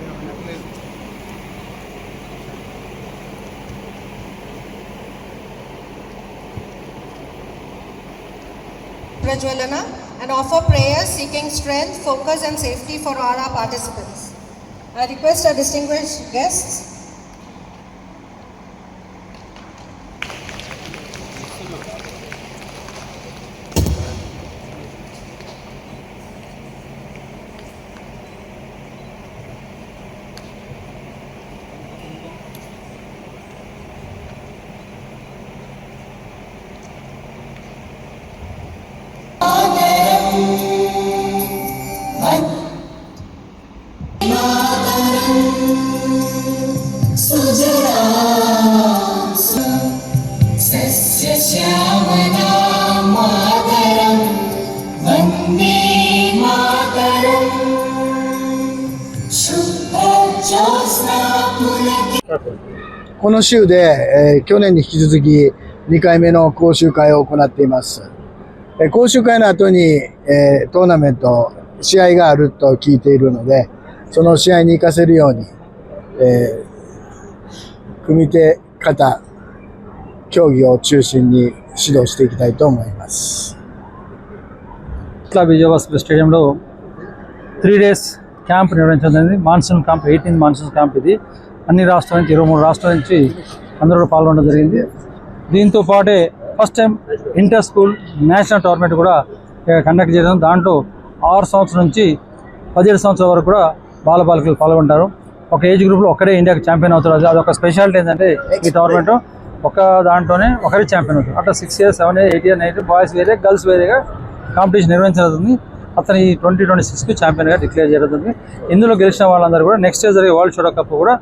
Prajwalana and offer prayers seeking strength, focus and safety for all our participants. I request our distinguished guests.この週で、去年に引き続き2回目の講習会を行っています。講習会の後に、トーナメント、試合があると聞いているので、その試合に行かせるように、組手、形、競技を中心に指導していきたいと思います。విజయభాస్కర్ స్టేడియంలో 3 days camp నిర్వహించడం జరిగింది. Monsoon camp, 18th monsoon camp ఇది. అన్ని రాష్ట్రాల నుంచి 23 రాష్ట్రాల నుంచి అందరూ పాల్గొనడం జరిగింది. దీంతో పాటే first time inter school national tournament కూడా కండక్ట్ చేయడం. దాంట్లో 6 సంవత్సరాల నుంచి 17 సంవత్సరాల వరకు కూడా బాలబాలికలు పాల్గొంటారు. ఒక ఏజ్ గ్రూప్లో ఒక్కడే ఇండియాకి ఛాంపియన్ అవుతారు. అదొక స్పెషాలిటీ ఏంటంటే ఈ టోర్నమెంట్ ఒక దాంట్లోనే ఒకరే ఛాంపియన్ అవుతారు. అట్లా 6 years, 7 years, 8 years, 9 years boys వేరే, గర్ల్స్ వేరేగా కాంపిటీషన్ నిర్వహించబడుతుంది. అతను ఈ 2026కి ఛాంపియన్గా డిక్లేర్ జరుగుతుంది. ఇందులో గెలిచిన వాళ్ళందరూ కూడా నెక్స్ట్ ఇయర్ జరిగే వరల్డ్ షూటర్ కప్ కూడా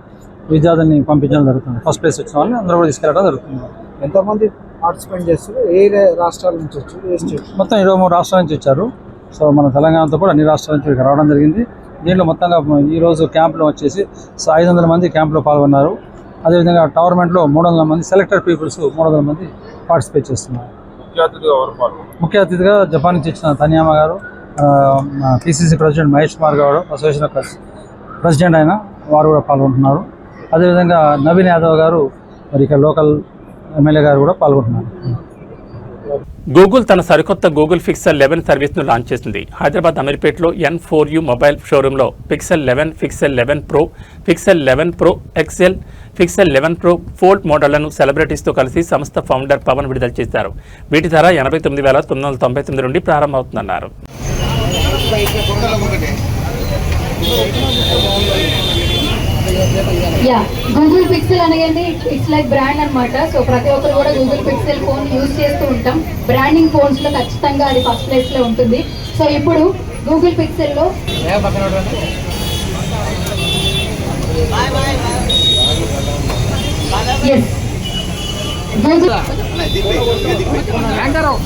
విద్యార్థుల్ని పంపించడం జరుగుతుంది. ఫస్ట్ ప్లేస్ వచ్చిన వాళ్ళని అందరూ కూడా తీసుకెళ్ళడం జరుగుతుంది. ఎంతమంది పార్టిసిపేట్ చేస్తారు? ఏ రాష్ట్రాల నుంచి వచ్చారు? ఏ స్టేట్? మొత్తం 23 రాష్ట్రాల నుంచి వచ్చారు. సో మన తెలంగాణతో కూడా అన్ని రాష్ట్రాల నుంచి రావడం జరిగింది. దీంట్లో మొత్తంగా ఈరోజు క్యాంప్లో వచ్చేసి 500 మంది క్యాంప్లో పాల్గొన్నారు. అదేవిధంగా టోర్నమెంట్లో 300 మంది సెలెక్టెడ్ పీపుల్స్ 300 మంది పార్టిసిపేట్ చేస్తున్నారు. ముఖ్య అతిథిగా జపాన్ నుంచి వచ్చిన తనియామ గారు, PCC president Mahesh Kumar Goud, association president అయిన వారు కూడా పాల్గొంటున్నారు. అదేవిధంగా నవీన్ యాదవ్ గారు, మరి ఇక్కడ లోకల్ ఎమ్మెల్యే గారు కూడా పాల్గొంటున్నారు. గూగుల్ తన సరికొత్త గూగుల్ పిక్సెల్ 11 సర్వీస్ను లాంచ్ చేసింది. హైదరాబాద్ అమీర్పేటలో N4U మొబైల్ షోరూంలో pixel 11, pixel 11 pro, pixel 11 pro XL, pixel 11 pro fold మోడళ్లను సెలబ్రిటీస్తో కలిసి సంస్థ ఫౌండర్ పవన్ విడుదల చేశారు. వీటి ధర 89,999 నుండి ప్రారంభమవుతుందన్నారు. యా గూగుల్ పిక్సెల్ అనేది ఇట్స్ లైక్ బ్రాండ్ అన్నమాట. సో ప్రతి ఒక్కరు కూడా గూగుల్ పిక్సెల్ ఫోన్ యూజ్ చేస్తూ ఉంటాం. బ్రాండింగ్ ఫోన్స్ లో ఖచ్చితంగా అది ఫస్ట్ ప్లేస్ లో ఉంటుంది. సో ఇప్పుడు గూగుల్ పిక్సెల్ లో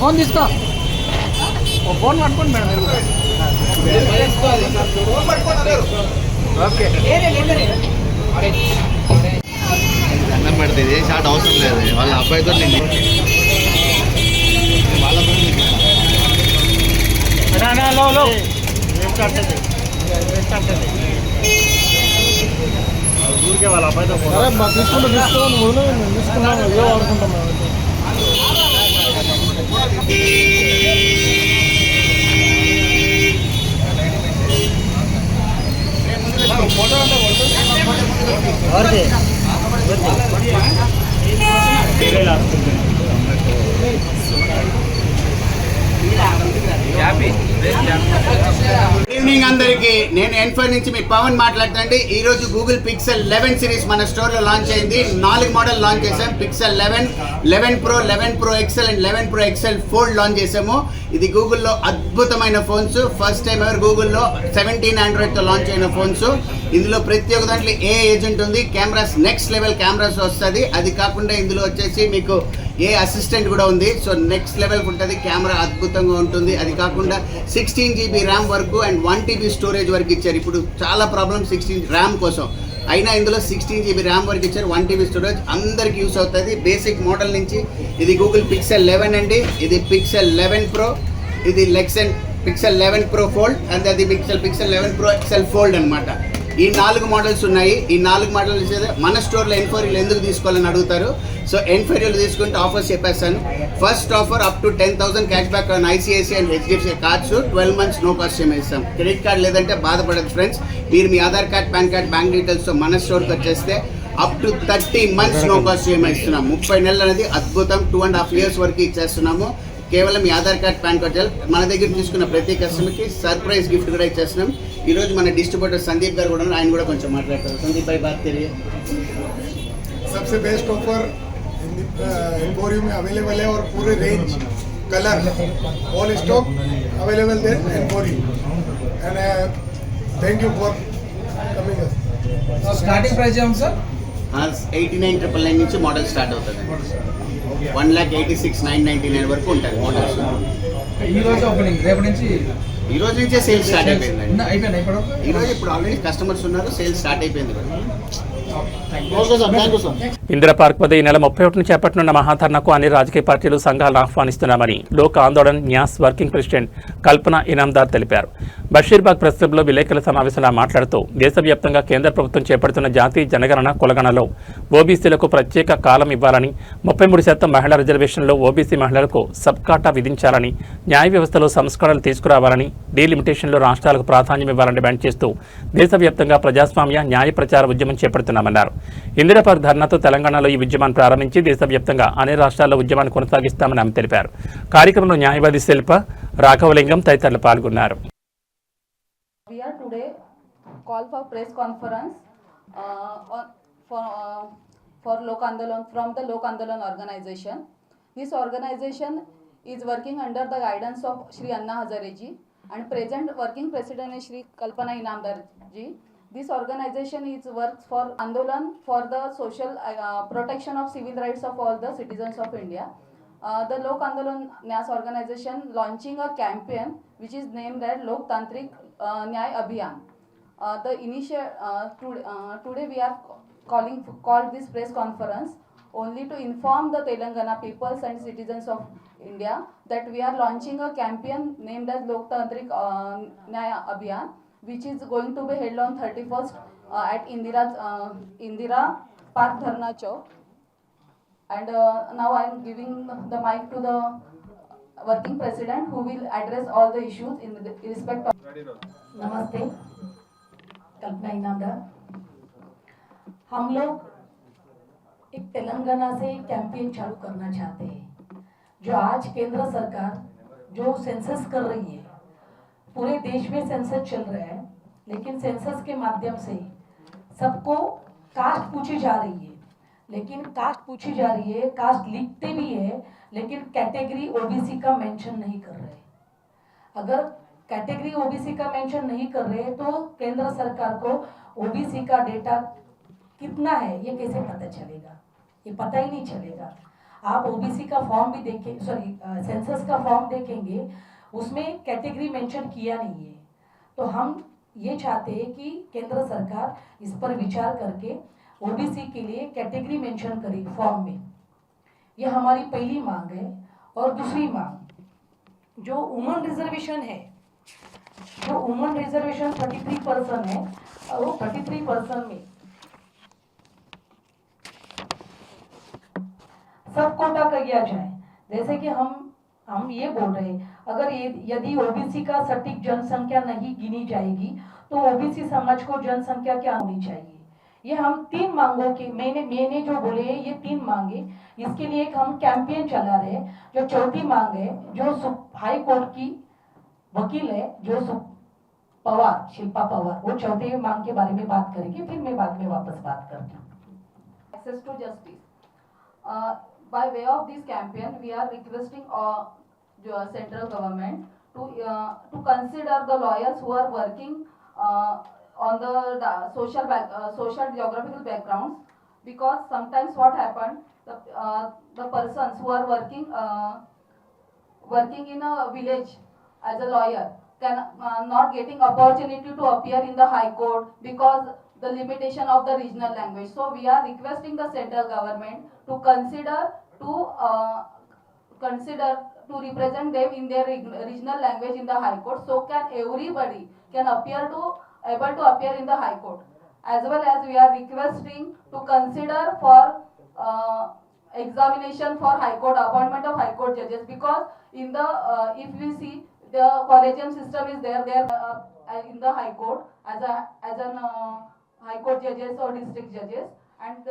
ఫోన్ తీసుకో, ఫోన్ పట్టుకోండి మేడం. దండం పెడితే షార్ట్ అవసరం లేదు, వాళ్ళ అబ్బాయితో నేను ఊరికే వాళ్ళ అబ్బాయితో తీసుకున్నాను ఏదో ఆడుకుంటాం. గుడ్ ఈవినింగ్ అందరికీ. నేను N5 నుంచి మీ పవన్ మాట్లాడుతాండి. ఈరోజు గూగుల్ పిక్సెల్ 11 సిరీస్ మన స్టోర్లో లాంచ్ అయింది. 4 మోడల్ లాంచ్ చేసాం. Pixel 11, 11 Pro, 11 Pro XL and 11 Pro XL Fold launch చేసాము. ఇది గూగుల్లో అద్భుతమైన ఫోన్స్. ఫస్ట్ టైం ఎవరు గూగుల్లో 17 ఆండ్రాయిడ్తో లాంచ్ అయిన ఫోన్స్. ఇందులో ప్రతి ఒక్క దాంట్లో ఏ ఏజెంట్ ఉంది, కెమెరాస్ నెక్స్ట్ లెవెల్ కెమెరాస్ వస్తుంది. అది కాకుండా ఇందులో వచ్చేసి మీకు ఏ అసిస్టెంట్ కూడా ఉంది. సో నెక్స్ట్ లెవెల్కి ఉంటుంది, కెమెరా అద్భుతంగా ఉంటుంది. అది కాకుండా 16 GB ర్యామ్ వరకు అండ్ 1 TB స్టోరేజ్ వరకు ఇచ్చారు. ఇప్పుడు చాలా ప్రాబ్లమ్ 16 ర్యామ్ కోసం, అయినా ఇందులో 16 GB ర్యామ్ వరకు ఇచ్చారు. 1 TB స్టోరేజ్ అందరికి యూస్ అవుతుంది. బేసిక్ మోడల్ నుంచి ఇది గూగుల్ పిక్సెల్ 11 అండి, ఇది పిక్సెల్ 11 Pro, ఇది పిక్సెల్ 11 Pro Fold అండ్ అది పిక్సెల్ 11 Pro XL Fold అనమాట. ఈ 4 మోడల్స్ ఉన్నాయి. ఈ 4 మోడల్స్ మన స్టోర్లో ఎన్క్వైరీలు ఎందుకు తీసుకోవాలని అడుగుతారు. సో ఎన్క్వైరీలు తీసుకుంటే ఆఫర్స్ చెప్పేస్తాను. First offer up to 10,000 cash back on ICICI and HDFC cards, 12 months no cost ఇస్తాం. క్రెడిట్ కార్డ్ లేదంటే బాధపడదు ఫ్రెండ్స్. మీరు మీ Aadhaar card, PAN card, bank డీటెయిల్స్తో మన స్టోర్కి వచ్చేస్తే up to 30 months no cost ఇస్తున్నాం. 30 నెలలు అనేది అద్భుతం. 2.5 years వరకు ఇచ్చేస్తున్నాము. కేవలం మీ ఆధార్ కార్డ్, పాన్ కార్డ్ మన దగ్గర తీసుకున్న ప్రతి కస్టమర్కి సర్ప్రైజ్ గిఫ్ట్ కూడా ఇచ్చేస్తున్నాం. ఈరోజు మన డిస్ట్రిబ్యూటర్ సందీప్ గారు కూడా ఆయన కూడా కొంచెం మాట్లాడతారు. సందీప్ భాయ్ బాత్ करिए. सबसे बेस्ट ऑफर एम्पोरियम में अवेलेबल है और पूरे range colour all stock available there emporium and thank you for coming us. Starting price ఏం సార్? 89,999 నుంచి మోడల్ స్టార్ట్ అవుతుంది. 1,86,999 వరకు ఉంటుంది మోడల్స్. ఈ రోజు ఓపెనింగ్, రేపటి నుంచి ఈ రోజు నుంచే సేల్ స్టార్ట్ అయిపోయింది. అయిపోయింది ఈ రోజు ఇప్పుడు ఆల్రెడీ కస్టమర్స్ ఉన్నారు, సేల్ స్టార్ట్ అయిపోయింది. ఇందిరా పార్క్ వద్ద ఈ నెల 31 చేపట్టనున్న మహాధర్నాకు అన్ని రాజకీయ పార్టీలు సంఘాలను ఆహ్వానిస్తున్నామని లోక్ ఆందోళన్ న్యాస్ వర్కింగ్ ప్రెసిడెంట్ కల్పన ఇనాందార్ తెలిపారు. బషీర్బాగ్ ప్రెస్ క్లబ్లో విలేకరుల సమావేశంలో మాట్లాడుతూ దేశవ్యాప్తంగా కేంద్ర ప్రభుత్వం చేపడుతున్న జాతీయ జనగణన కులగణలో ఓబీసీలకు ప్రత్యేక కాలం ఇవ్వాలని, 33% మహిళా రిజర్వేషన్లో ఓబీసీ మహిళలకు సబ్ కాటా విధించాలని, న్యాయ వ్యవస్థలో సంస్కరణలు తీసుకురావాలని, డీలిమిటేషన్లో రాష్ట్రాలకు ప్రాధాన్యం ఇవ్వాలని డిమాండ్ చేస్తూ దేశవ్యాప్తంగా ప్రజాస్వామ్య న్యాయ ప్రచార ఉద్యమం చేపడుతున్నామన్నారు. ఇందిరా పార్క్ ధర్నాతో తెలంగాణలో ఈ ఉద్యమాన్ని ప్రారంభించి దేశవ్యాప్తంగా అన్ని రాష్ట్రాల్లో ఉద్యమాన్ని కొనసాగిస్తామని ఆమె తెలిపారు. కార్యక్రమంలో న్యాయవాది శిల్ప, రాఘవలింగం తదితరులు పాల్గొన్నారు. We are today call for press conference for Lok Andolan from the Lok Andolan organization. This organization is working under the guidance of Shri Anna Hazare ji and present working president is Shri Kalpana Inamdar ji. This organization is works for Andolan for the social protection of civil rights of all the citizens of India. The Lok Andolan Nyas organization launching a campaign which is named as Lok Tantrik Nyay Abhiyan. The today we are called this press conference only to inform the Telangana peoples and citizens of India that we are launching a campaign named as Lok Tantrik Nyay Abhiyan, which is going to be held on 31st at Indira Park Dharna Chowk. And now I am giving the mic to the working president who will address all the issues in respect of. नमस्ते, कल्पना इनामदार. हम लोग एक तेलंगाना से campaign चालू करना चाहते हैं. जो आज केंद्र सरकार जो सेंसस कर रही है, पूरे देश में सेंसस चल रहा है, लेकिन सेंसस के माध्यम से सबको कास्ट पूछी जा रही है, लेकिन कास्ट पूछी जा रही है, कास्ट लिखते भी है, लेकिन कैटेगरी ओबीसी का मेंशन नहीं कर रहे। अगर कैटेगरी ओबीसी का मेंशन नहीं कर रहे तो केंद्र सरकार को ओबीसी का डेटा कितना है ये कैसे पता चलेगा? ये पता ही नहीं चलेगा। आप ओबीसी का फॉर्म भी देखें, सॉरी सेंसस का फॉर्म देखेंगे, उसमें कैटेगरी मेंशन किया नहीं है। तो हम ये चाहते हैं कि केंद्र सरकार इस पर विचार करके ओबीसी के लिए कैटेगरी मेंशन करे फॉर्म में। ये हमारी पहली मांग है। और दूसरी मांग, जो वुमन रिजर्वेशन है, जो वुमन रिजर्वेशन 33% है, वो 33% में सब कोटा किया जाए। जैसे कि हम ये बोल रहे हैं, अगर यदि ओबीसी का सटीक जनसंख्या नहीं गिनी जाएगी तो ओबीसी समाज को जनसंख्या क्या होनी चाहिए? ये हम 3 मांगों के मैंने जो बोले हैं ये 3 मांगे, इसके लिए एक हम कैंपेन चला रहे हैं। जो चौथी मांग है, जो हाई कोर्ट की वकील है जो पवार, शिल्पा पवार, वो चौथे मांग के बारे में बात करेगी, फिर मैं बाद में वापस बात करती हूँ। Access to justice. By way of this campaign, we are requesting central government to consider the lawyers who are working on the social geographical backgrounds, because sometimes what happened, the persons who are working in a village as a lawyer can not getting opportunity to appear in the high court because the limitation of the regional language. So we are requesting the central government to consider to represent them in their regional language in the high court, so can everybody can able to appear in the high court. As well as we are requesting to consider for examination for high court, appointment of high court judges, because in the if we see the collegium system is there in the high court as an high court judges or district judges, and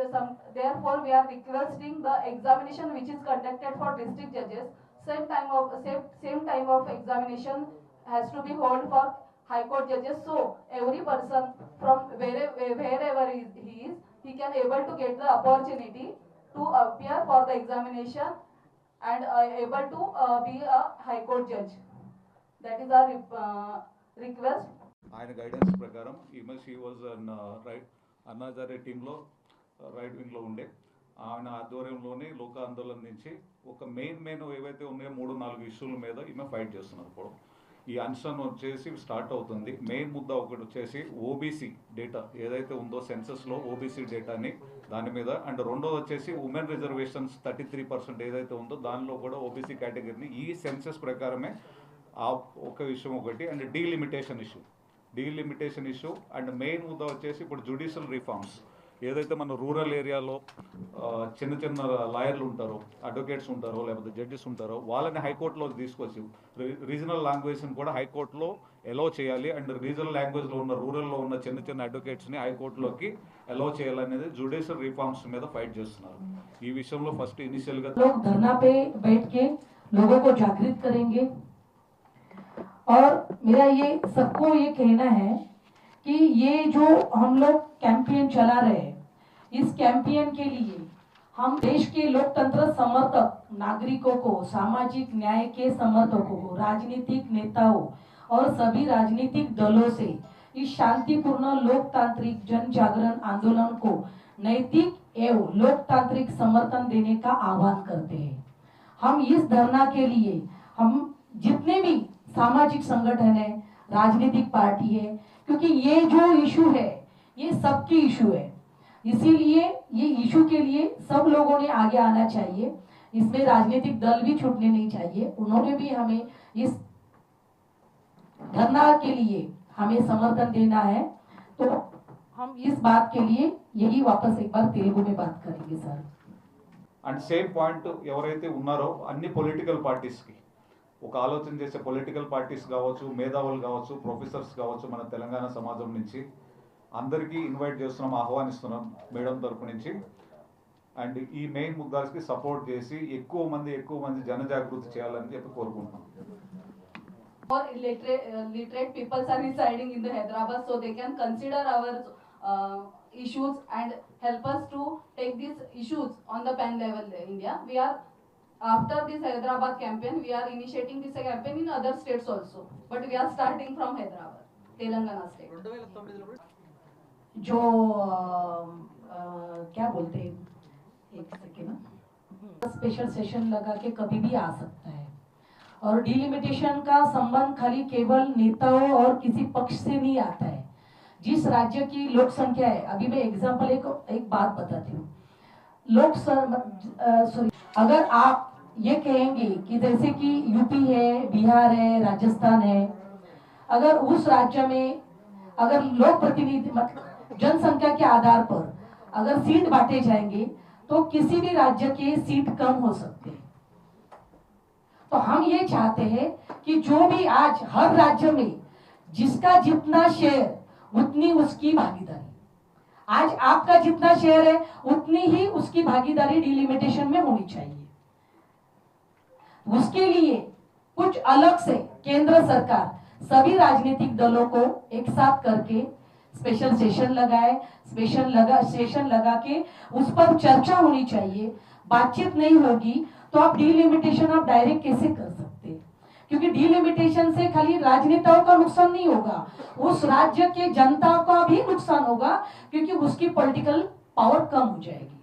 therefore we are requesting the examination which is conducted for district judges, same time of examination has to be held for high court judges, so every person from wherever he is, he can able to get the opportunity to appear for the examination and able to be a high court judge. That is our request. ఆయన guidance ప్రకారం she was Anna Hazare టీంలో right వింగ్లో ఉండే ఆయన ఆధ్వర్యంలోనే లోక ఆందోళన నుంచి ఒక మెయిన్ ఏవైతే ఉన్నాయో 3-4 ఇష్యూల మీద ఈమె ఫైట్ చేస్తున్నారు. ఇప్పుడు ఈ అంశం వచ్చేసి స్టార్ట్ అవుతుంది. మెయిన్ ముద్ద ఒకటి వచ్చేసి ఓబీసీ డేటా ఏదైతే ఉందో సెన్సస్లో ఓబీసీ డేటాని దాని మీద, అండ్ రెండోది వచ్చేసి ఉమెన్ రిజర్వేషన్స్ 33% ఏదైతే ఉందో దానిలో కూడా ఓబీసీ కేటగిరీని ఈ సెన్సస్ ప్రకారమే ఆ ఒక విషయం ఒకటి, and delimitation issue and main ముద్ద వచ్చేసి ఇప్పుడు జ్యుడిషియల్ రిఫార్మ్స్ ఏదైతే మన రూరల్ ఏరియాలో చిన్న లాయర్లు ఉంటారో, అడ్వకేట్స్ ఉంటారో, లేకపోతే జడ్జెస్ ఉంటారో వాళ్ళని హైకోర్టులో తీసుకొచ్చి రీజనల్ లాంగ్వేజ్ని కూడా హైకోర్టులో ఎలో చేయాలి, అండ్ రీజనల్ లాంగ్వేజ్లో ఉన్న రూరల్లో ఉన్న చిన్న అడ్వకేట్స్ని హైకోర్టులోకి ఎలో చేయాలనేది జ్యుడిషియల్ రిఫార్మ్స్ మీద ఫైట్ చేస్తున్నారు. ఈ విషయంలో ఫస్ట్ ఇనిషియల్గా धरना पे बैठ के लोगों को जागृत करेंगे। और मेरा ये सबको ये कहना है कि ये जो हम लोग कैंपेन चला रहे हैं, इस कैंपेन के लिए हम देश के लोकतंत्र समर्थक नागरिकों को, सामाजिक न्याय के समर्थकों को, राजनीतिक नेताओं और सभी राजनीतिक दलों से इस शांतिपूर्ण लोकतांत्रिक जन जागरण आंदोलन को नैतिक एवं लोकतांत्रिक समर्थन देने का आह्वान करते हैं। हम इस धरना के लिए हम जितने भी सामाजिक संगठन है, राजनीतिक पार्टी है, क्योंकि ये जो इशू है ये सबकी इशू है, इसीलिए ये इशू के लिए सब लोगों ने आगे आना चाहिए। इसमें राजनीतिक दल भी छूटने नहीं चाहिए। उन्होंने भी हमें इस धरना के लिए हमें समर्थन देना है, तो हम इस बात के लिए यही वापस एक बार तेलुगु में बात करेंगे सर। అండ్ సేమ్ పాయింట్ ఎవరైతే ఉన్నారో అన్ని పొలిటికల్ పార్టీస్కి ఒక ఆలోచన చేసే పొలిటికల్ పార్టీస్ కావచ్చు, మేధావులు కావచ్చు, ప్రొఫెసర్స్ కావచ్చు, మన తెలంగాణ సమాజం నుంచి అందరికీ ఇన్వైట్ చేస్తున్నాం, ఆహ్వానిస్తున్నాం మేడం తరపు నుంచి. అండ్ ఈ మెయిన్ ముద్దాస్కి సపోర్ట్ చేసి ఎక్కువ మంది జనజాగృతి చేయాలని చెప్పి కోరుకుంటున్నాం. More literate people are residing in the Hyderabad, so they can consider our issues and help us to take these issues on the pan level in India. We are, after this Hyderabad campaign, we are initiating this campaign in other states also. But we are starting from Hyderabad, Telangana state. जो क्या बोलते हैं, एक second, special session लगा के कभी भी आ सकता है। और डिलिमिटेशन का संबंध खाली केवल नेताओं और किसी पक्ष से नहीं आता है। जिस राज्य की लोक संख्या है, अभी मैं एग्जांपल एक बात बताती हूँ। अगर आप ये कहेंगे कि जैसे कि यूपी है, बिहार है, राजस्थान है, अगर उस राज्य में अगर लोक प्रतिनिधि जनसंख्या के आधार पर अगर सीट बांटे जाएंगे तो किसी भी राज्य के सीट कम हो सकते हैं। तो हम ये चाहते हैं कि जो भी आज हर राज्य में जिसका जितना शेयर उतनी उसकी भागीदारी, आज आपका जितना शेयर है उतनी ही उसकी भागीदारी डिलिमिटेशन में होनी चाहिए। उसके लिए कुछ अलग से केंद्र सरकार सभी राजनीतिक दलों को एक साथ करके स्पेशल सेशन लगाए, सेशन लगा के उस पर चर्चा होनी चाहिए। बातचीत नहीं होगी तो आप डिलिमिटेशन आप डायरेक्ट कैसे कर सकते हैं? क्योंकि डिलिमिटेशन से खाली राजनेताओं का नुकसान नहीं होगा, उस राज्य के जनता का भी नुकसान होगा, क्योंकि उसकी पॉलिटिकल पावर कम हो जाएगी।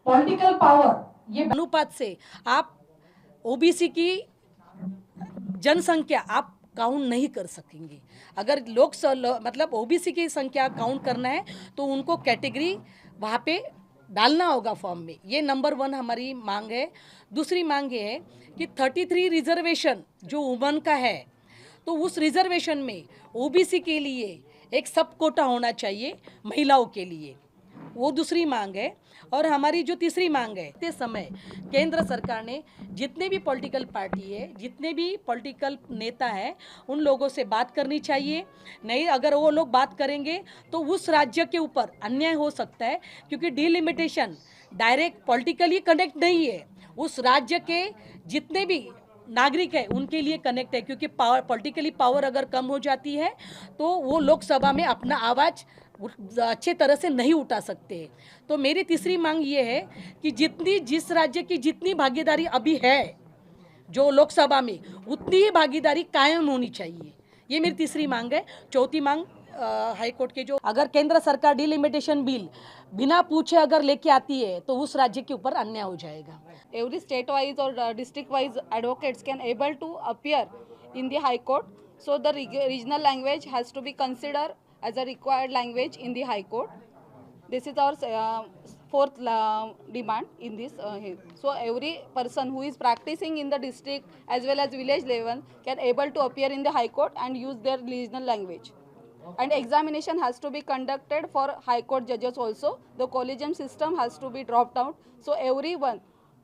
पॉलिटिकल पावर ये अनुपात से आप ओबीसी की जनसंख्या आप काउंट नहीं कर सकेंगे। अगर मतलब ओबीसी की संख्या काउंट करना है तो उनको कैटेगरी वहाँ पे डालना होगा फॉर्म में। ये नंबर 1 हमारी मांग है। दूसरी मांग ये है कि 33 रिजर्वेशन जो वुमन का है, तो उस रिजर्वेशन में ओबीसी के लिए एक सब कोटा होना चाहिए महिलाओं के लिए, वो दूसरी मांग है। और हमारी जो तीसरी मांग है, इस समय केंद्र सरकार ने जितने भी पॉलिटिकल पार्टी है, जितने भी पॉलिटिकल नेता हैं, उन लोगों से बात करनी चाहिए। नहीं, अगर वो लोग बात करेंगे तो उस राज्य के ऊपर अन्याय हो सकता है, क्योंकि डिलिमिटेशन डायरेक्ट पॉलिटिकली कनेक्ट नहीं है, उस राज्य के जितने भी नागरिक है उनके लिए कनेक्ट है। क्योंकि पॉलिटिकली पावर अगर कम हो जाती है तो वो लोकसभा में अपना आवाज़ अच्छे तरह से नहीं उठा सकते। तो मेरी तीसरी मांग ये है कि जिस राज्य की जितनी भागीदारी अभी है जो लोकसभा में, उतनी ही भागीदारी कायम होनी चाहिए। ये मेरी तीसरी मांग है। चौथी मांग हाई कोर्ट के जो अगर केंद्र सरकार डिलिमिटेशन बिल बिना पूछे अगर लेके आती है तो उस राज्य के ऊपर अन्याय हो जाएगा। Every state wise or district wise advocates can able to appear in the high court, so the regional language has to be considered as a required language in the high court. This is our fourth demand in this. So every person who is practicing in the district as well as village level can able to appear in the high court and use their regional language. And examination has to be conducted for high court judges also. The collegium system has to be dropped out. So everyone,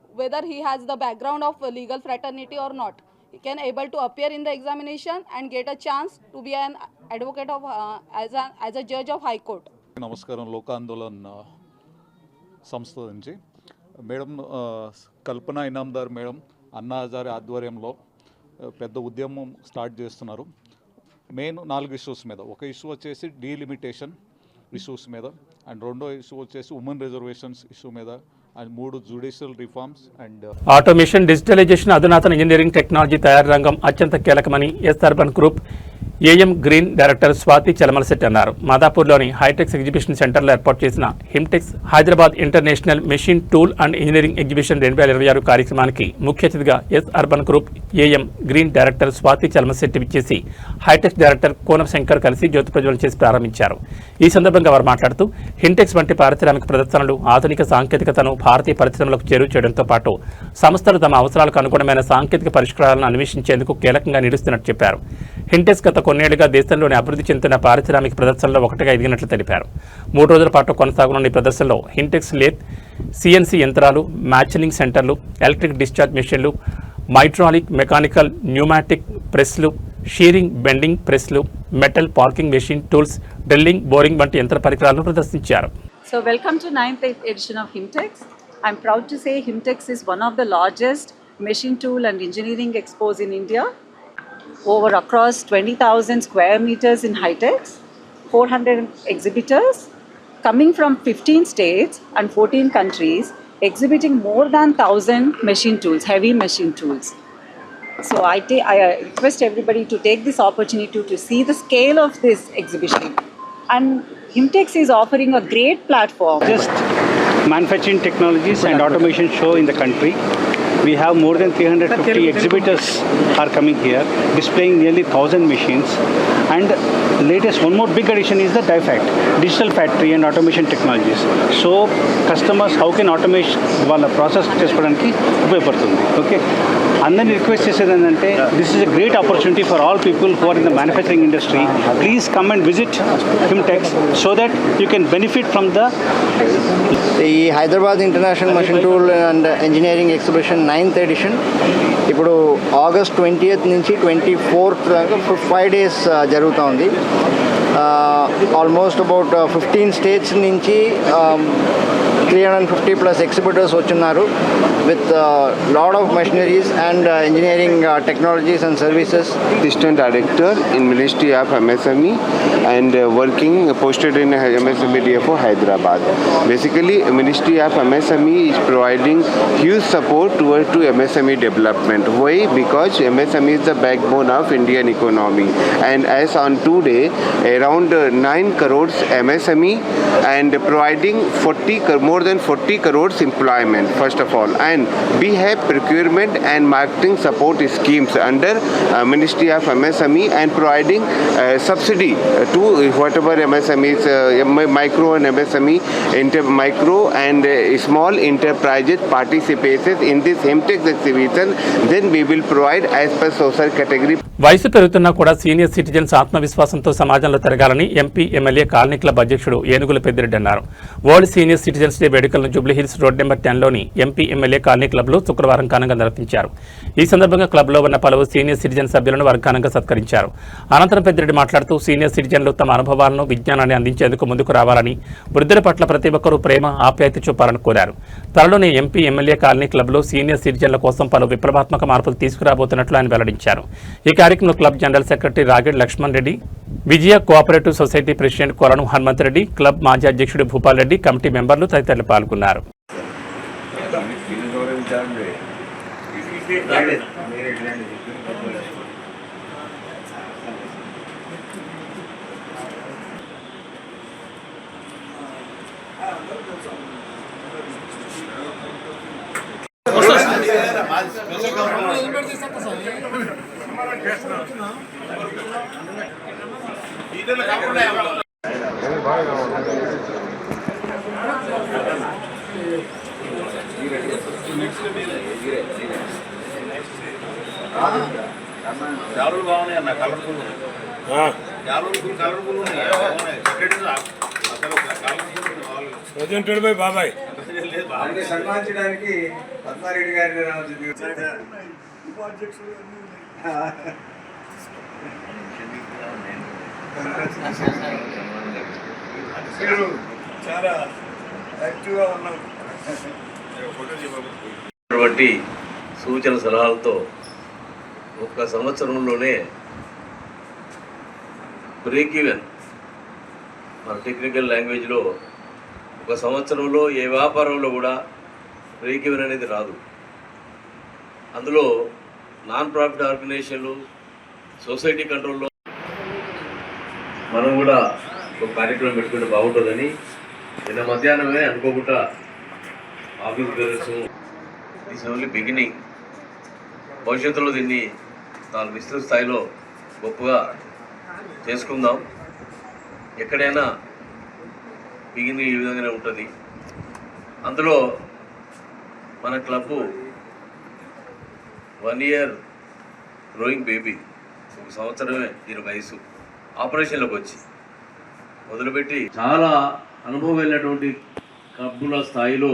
whether he has the background of legal fraternity or not, he can able to appear in the examination and get a chance to be an advocate of as a judge of high court. నమస్కారం. లోక ఆందోళన్ సంస్థ నుంచి madam కల్పన Inamdar madam Anna Hazare ఆధ్వర్యంలో పెద్ద ఉద్యమం start చేస్తున్నారు. Main 4 issues మీద. ఒక ఇష్యూ వచ్చేసి డీలిమిటేషన్ ఇష్యూస్ మీద, అండ్ రెండో ఇష్యూ వచ్చేసి ఉమెన్ రిజర్వేషన్స్ ఇష్యూ మీద, and 3 judicial reforms and automation, digitalisation, అధునాతన ఇంజనీరింగ్ టెక్నాలజీ తయారీ రంగం అత్యంత కీలకమని S urban group AM green director Swathi Chalamalasetti అన్నారు. మాదాపూర్లోని హైటెక్స్ ఎగ్జిబిషన్ సెంటర్లో ఏర్పాటు చేసిన HIMTEX Hyderabad international machine tool and engineering exhibition 2026 కార్యక్రమానికి ముఖ్య అతిథిగా S urban group AM green director Swathi Chalamalasetti విచ్చేసి హైటెక్స్ డైరెక్టర్ కోనం శంకర్ కలిసి జ్యోతి ప్రజ్వలన చేసి ప్రారంభించారు. ఈ సందర్భంగా వారు మాట్లాడుతూ హిమ్టెక్స్ వంటి పారిశ్రామిక ప్రదర్శనలు ఆధునిక సాంకేతికతను భారతీయ పరిశ్రమలకు చేరువ చేయడంతో పాటు సంస్థలు తమ అవసరాలకు అనుగుణమైన సాంకేతిక పరిష్కారాలను అన్వేషించేందుకు కీలకంగా నిలుస్తున్నట్టు చెప్పారు. హిమ్టెక్స్ గత కొన్నేళ్లుగా దేశంలోని అభివృద్ధి చెందుతున్న పారిశ్రామిక ప్రదర్శనలో ఒకటిగా ఎదిగినట్లు తెలిపారు. 3 రోజుల పాటు కొనసాగనున్న ఈ ప్రదర్శనలో హిమ్టెక్స్ లేత్, సిఎన్సి యంత్రాలు, మ్యాచింగ్ సెంటర్లు, ఎలక్ట్రిక్ డిశ్చార్జ్ మెషిన్లు, మైట్రానిక్, మెకానికల్, న్యూమాటిక్ ప్రెస్లు, షీరింగ్, బెండింగ్ ప్రెస్లు, metal parking machine tools, drilling, boring వంటి యంత్ర పరికరాలను ప్రదర్శించారు. So welcome to 9th edition of HIMTEX. I'm proud to say HIMTEX is one of the largest machine tool and engineering expos in India. Over across 20,000 square meters in HITEX, 400 exhibitors coming from 15 states and 14 countries, exhibiting more than 1,000 machine tools, heavy machine tools. So I request everybody to take this opportunity to see the scale of this exhibition. And Himtex is offering a great platform. Just manufacturing technologies and automation show in the country. We have more than 350 exhibitors are coming here, displaying nearly 1,000 machines. And latest, one more big addition is the DieFact, digital factory and automation technologies. So customers, how can automation వాళ్ళ process చేసుకోవడానికి ఉపయోగపడుతుంది. Okay, అందరినీ request చేసేది ఏంటంటే this is a great opportunity for all people who are in the manufacturing industry. Please come and visit Himtex so that you can benefit from the ఈ Hyderabad international machine tool and engineering exhibition 9th edition ఇప్పుడు August 20th నుంచి 24th దాకా 5 days జరుగుతోంది. Almost about 15 states నుంచి 350+ exhibitors వచ్చున్నారు with lot of machineries and engineering technologies and services. Assistant Director in Ministry of MSME and working posted in MSME DFO Hyderabad. Basically, Ministry of MSME is providing huge support to MSME development. Why? Because MSME is the backbone of Indian economy, and as on today, around 9 crores MSME and providing more than 40 crores employment first of all, and we have procurement and marketing support schemes under Ministry of MSME and providing subsidy to whatever MSMEs, micro and MSME, micro and small enterprises participates in this Himtex exhibition. Then we will provide as per social category. వయసు పెరుగుతున్నా కూడా senior citizens ఆత్మవిశ్వాసంతో సమాజంలో తిరగాలని MP MLA colony club అధ్యక్షుడు ఏనుగుల పెద్దిరెడ్డి అన్నారు. World senior citizens day వేడుకలను Jubilee Hills road number 10లోని ఎంపీ ఎమ్మెల్యే కాలనీ క్లబ్లో శుక్రవారం ఘనంగా నిర్వహించారు. ఈ సందర్భంగా క్లబ్లో ఉన్న పలువురు సీనియర్ సిటిజన్ సభ్యులను వారు ఘనంగా సత్కరించారు. అనంతరం పెద్దిరెడ్డి మాట్లాడుతూ సీనియర్ సిటిజన్లు తమ అనుభవాలను విజ్ఞానాన్ని అందించేందుకు ముందుకు రావాలని, వృద్ధుల పట్ల ప్రతి ఒక్కరూ ప్రేమ ఆప్యాయత చూపాలని కోరారు. త్వరలోనే ఎంపీ ఎమ్మెల్యే కాలనీ క్లబ్లో సీనియర్ సిటిజన్ల కోసం పలు విప్లవాత్మక మార్పులు తీసుకురాబోతున్నట్లు ఆయన వెల్లడించారు. ఈ కార్యక్రమంలో club general secretary Raged Lakshman Reddy, Vijaya cooperative society president Kolanu Hanumanth Reddy, club మాజీ అధ్యక్షుడు భూపాల్ రెడ్డి, కమిటీ మెంబర్లు తదితరులు పాల్గొన్నారు. ప్రజెంటెడ్ బై బాబాయ్ సన్మానించడానికి పద్మారెడ్డి గారిని చాలా యాక్టివ్గా ఉన్నాం. సూచన సలహాలతో ఒక్క సంవత్సరంలోనే బ్రేక్ ఈవెన్, మన టెక్నికల్ లాంగ్వేజ్లో ఒక సంవత్సరంలో ఏ వ్యాపారంలో కూడా బ్రేక్ ఈవెన్ అనేది రాదు. అందులో నాన్ ప్రాఫిట్ ఆర్గనైజేషన్లు, సొసైటీ కంట్రోల్లో మనం కూడా ఒక కార్యక్రమం పెట్టుకుంటే బాగుంటుందని నిన్న మధ్యాహ్నమే అనుకోకుండా office bearers this only beginning, భవిష్యత్తులో దీన్ని చాలా విస్తృత స్థాయిలో గొప్పగా చేసుకుందాం. ఎక్కడైనా బిగినింగ్ ఈ విధంగానే ఉంటుంది. అందులో మన క్లబ్బు 1 year గ్రోయింగ్ బేబీ, ఒక సంవత్సరమే దీని వయసు, ఆపరేషన్లోకి వచ్చి మొదలుపెట్టి చాలా అనుభవం వెళ్ళినటువంటి క్లబ్బుల స్థాయిలో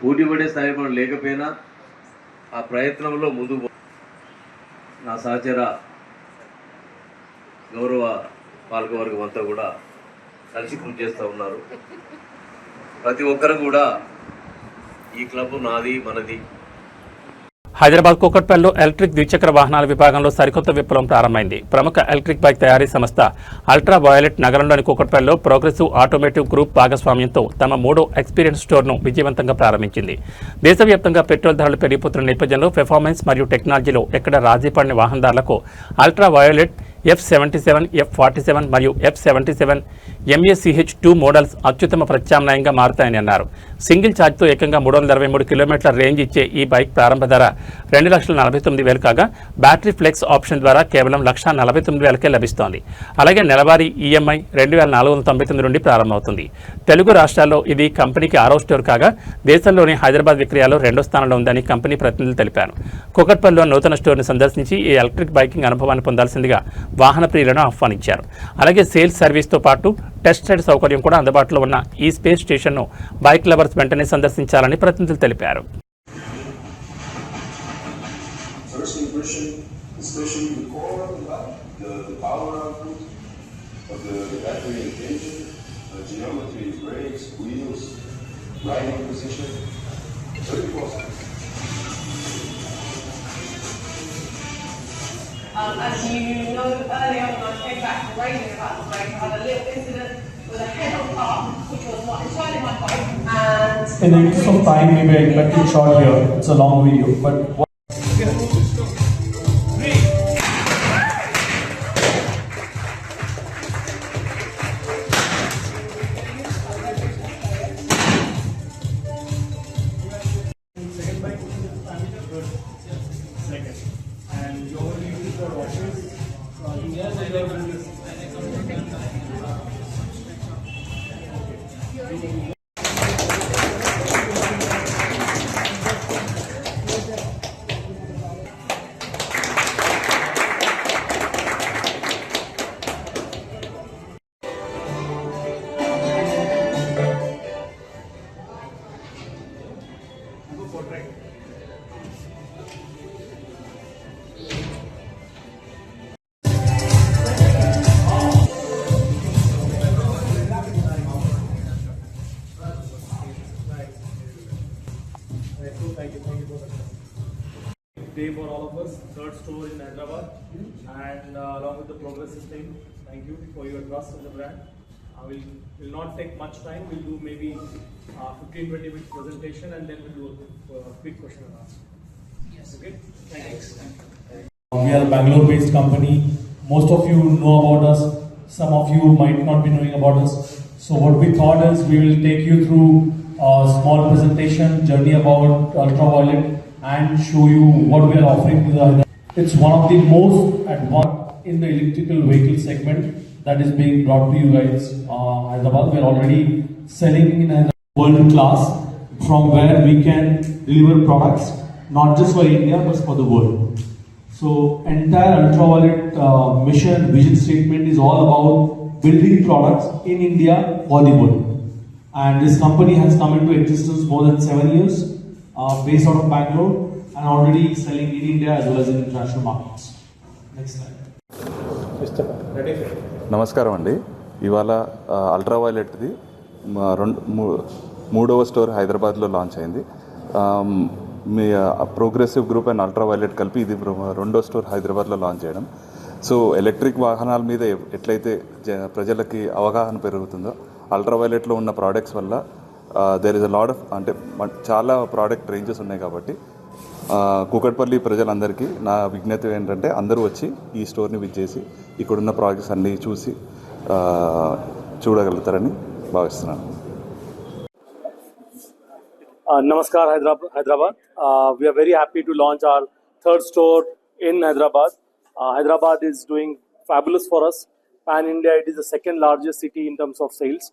పోటీ పడే స్థాయి మనం లేకపోయినా ఆ ప్రయత్నంలో ముందుకు నా సహచర గౌరవ పాలకవర్గం అంతా కూడా కలిసి కృషి చేస్తూ ఉన్నారు. ప్రతి ఒక్కరు కూడా ఈ క్లబ్ నాది మనది. హైదరాబాద్ కూకట్పల్లిలో ఎలక్ట్రిక్ ద్విచక్ర వాహనాల విభాగంలో సరికొత్త విప్లవం ప్రారంభమైంది. ప్రముఖ ఎలక్ట్రిక్ బైక్ తయారీ సంస్థ అల్ట్రా వయోలెట్ నగరంలోని కూకట్పల్లిలో ప్రోగ్రెసివ్ ఆటోమేటివ్ గ్రూప్ భాగస్వామ్యంతో తమ 3వ ఎక్స్పీరియన్స్ స్టోర్ను విజయవంతంగా ప్రారంభించింది. దేశవ్యాప్తంగా పెట్రోల్ ధరలు పెరిగిపోతున్న నేపథ్యంలో పెర్ఫార్మెన్స్ మరియు టెక్నాలజీలో ఎక్కడ రాజీ పడిన వాహనదారులకు అల్ట్రా వయోలెట్ F77, F47 మరియు F77 MACH2 మోడల్స్ అత్యుత్తమ ప్రత్యామ్నాయంగా మారుతాయని అన్నారు. సింగిల్ ఛార్జ్తో ఏకంగా 323 కిలోమీటర్ల రేంజ్ ఇచ్చే ఈ బైక్ ప్రారంభ ధర 2,49,000 కాగా బ్యాటరీ ఫ్లెక్స్ ఆప్షన్ ద్వారా కేవలం 1,49,000కే లభిస్తోంది. అలాగే నెలవారీ ఈఎంఐ 2,499 నుండి ప్రారంభమవుతుంది. తెలుగు రాష్ట్రాల్లో ఇది కంపెనీకి 6వ స్టోర్ కాగా దేశంలోని హైదరాబాద్ విక్రయాల్లో 2వ స్థానంలో ఉందని కంపెనీ ప్రతినిధులు తెలిపారు. కూకట్పల్లిలో నూతన స్టోర్ను సందర్శించి ఈ ఎలక్ట్రిక్ బైకింగ్ అనుభవాన్ని పొందాల్సిందిగా వాహన ప్రియులను ఆహ్వానించారు. అలాగే సేల్స్ సర్వీస్తో పాటు టెస్ట్ రైడ్ సౌకర్యం కూడా అందుబాటులో ఉన్న ఈ స్పేస్ స్టేషన్ను బైక్ లవర్స్ వెంటనే సందర్శించాలని ప్రతినిధులు తెలిపారు. As you know, earlier when I came back from raving about the bike, I had a little incident with a head-on car, which was not entirely my fault. And in the interest of time, maybe I kept it short here. It's a long video, but. Day for all of us, third store in Hyderabad, and along with the progressive team, thank you for your trust in the brand. Will not take much time. We'll do maybe 15-20 minutes presentation, and then we'll do a quick question and answer. Yes. Okay. Thanks. We are a Bangalore-based company. Most of you know about us. Some of you might not be knowing about us. So what we thought is we will take you through a small presentation journey about ultraviolet and show you what we are offering to the. It's one of the most advanced in the electrical vehicle segment that is being brought to you guys. Hyderabad, we are already selling in a world class, from where we can deliver products not just for India but for the world. So entire ultraviolet mission vision statement is all about building products in India for the world. And this company has come into existence more than 7 years, based out of Bangalore, and already selling in India as well as in international markets. Next slide. నమస్కారం అండి. ఇవాళ అల్ట్రావైలెట్ది మూడవ store హైదరాబాద్లో launch అయింది. మీ progressive group and ultraviolet కలిపి ఇది రెండో store హైదరాబాద్లో లాంచ్ చేయడం. సో ఎలక్ట్రిక్ వాహనాల మీద ఎట్లయితే ప్రజలకి అవగాహన పెరుగుతుందో అల్ట్రావైలెట్లో ఉన్న ప్రోడక్ట్స్ వల్ల there is a lot of అంటే చాలా ప్రోడక్ట్ రేంజెస్ ఉన్నాయి. కాబట్టి కూకట్పల్లి ప్రజలందరికీ నా విజ్ఞప్తి ఏంటంటే అందరూ వచ్చి ఈ స్టోర్ని విజిట్ చేసి ఇక్కడున్న ప్రోడక్ట్స్ అన్నీ చూసి చూడగలుగుతారని భావిస్తున్నాను. Namaskar Hyderabad. We are very happy to launch our third store in Hyderabad. Hyderabad is doing fabulous for us. Pan India, it is the second largest city in terms of sales.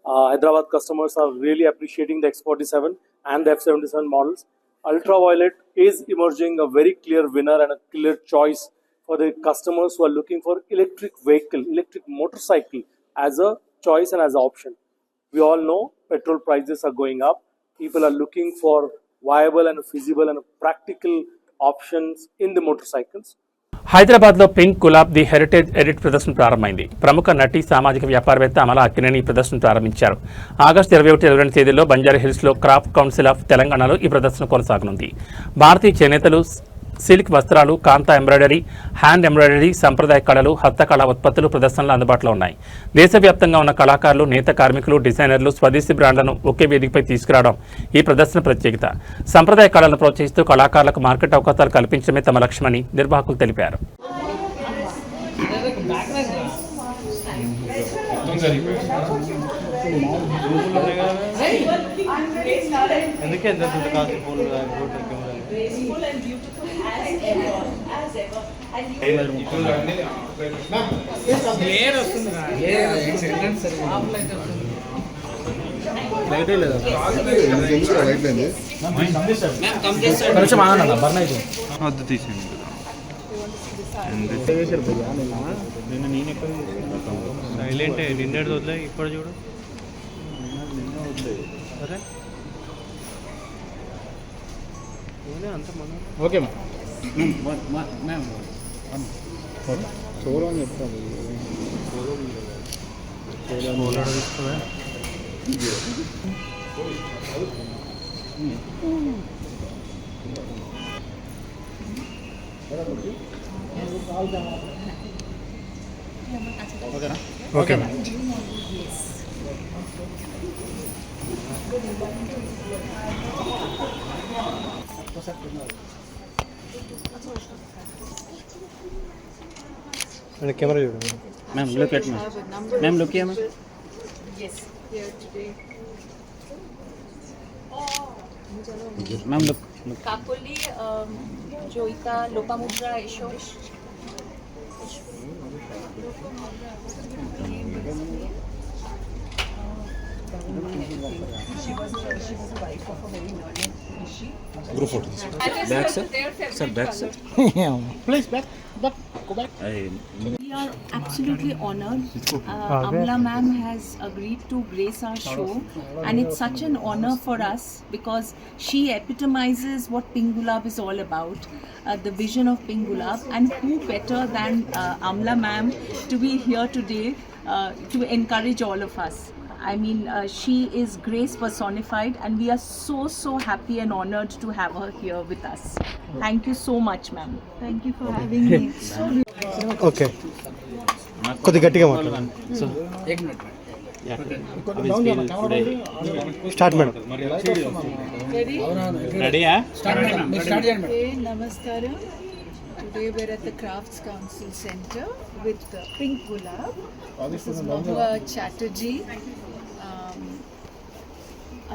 Hyderabad customers are really appreciating the X47 and the F77 models. Ultraviolet is emerging a very clear winner and a clear choice for the customers who are looking for electric vehicle, electric motorcycle as a choice and as an option. We all know petrol prices are going up. People are looking for viable and feasible and practical options in the motorcycles. హైదరాబాద్లో pink gulab the heritage edit ప్రదర్శన ప్రారంభమైంది. ప్రముఖ నటి సామాజిక వ్యాపారవేత్త అమలా అక్కినేని ఈ ప్రదర్శన ప్రారంభించారు. ఆగస్టు 21-22 తేదీల్లో బంజారాహిల్స్లో క్రాఫ్ట్ కౌన్సిల్ ఆఫ్ తెలంగాణలో ఈ ప్రదర్శన కొనసాగనుంది. భారతీయ చేనేతలు, సిల్క్ వస్త్రాలు, కాంతా ఎంబ్రాయిడరీ, హ్యాండ్ ఎంబ్రాయిడరీ, సంప్రదాయ కళలు, హస్తకళా ఉత్పత్తులు ప్రదర్శనలో అందుబాటులో ఉన్నాయి. దేశవ్యాప్తంగా ఉన్న కళాకారులు, నేత కార్మికులు, డిజైనర్లు స్వదేశీ బ్రాండ్లను ఒకే వేదికపై తీసుకురావడం ఈ ప్రదర్శన ప్రత్యేకత. సంప్రదాయ కళలను ప్రోత్సహిస్తూ కళాకారులకు మార్కెట్ అవకాశాలు కల్పించడమే తమ లక్ష్యమని నిర్వాహకులు తెలిపారు. సైలెంట్ నిన్నటి వదిలే ఇప్పుడు చూడు. ఓకే ఓకే కెమెరా చూడండి ma'am. Look at ma'am. Look here ma'am. Ma'am look. Kakuli, Joita, Lopamudra, Esho. She was the wife of a very learned rishi. Group photo. Back sir. Sir back sir. Please back. Go back. We are absolutely honored. Amla ma'am has agreed to grace our show, and it's such an honor for us because she epitomizes what Pink Gulab is all about, the vision of Pink Gulab, and who better than Amla ma'am to be here today to encourage all of us. I mean, she is grace personified, and we are so happy and honored to have her here with us. Thank you so much, ma'am. Thank you for having me. Okay కొద్దిగా గట్టిగా మాట్లాడండి. Start madam. రెడీయా? Okay, namaskaram. Today we're at the Crafts Council Center with Pink Gulab. This is Mahua Chatterjee.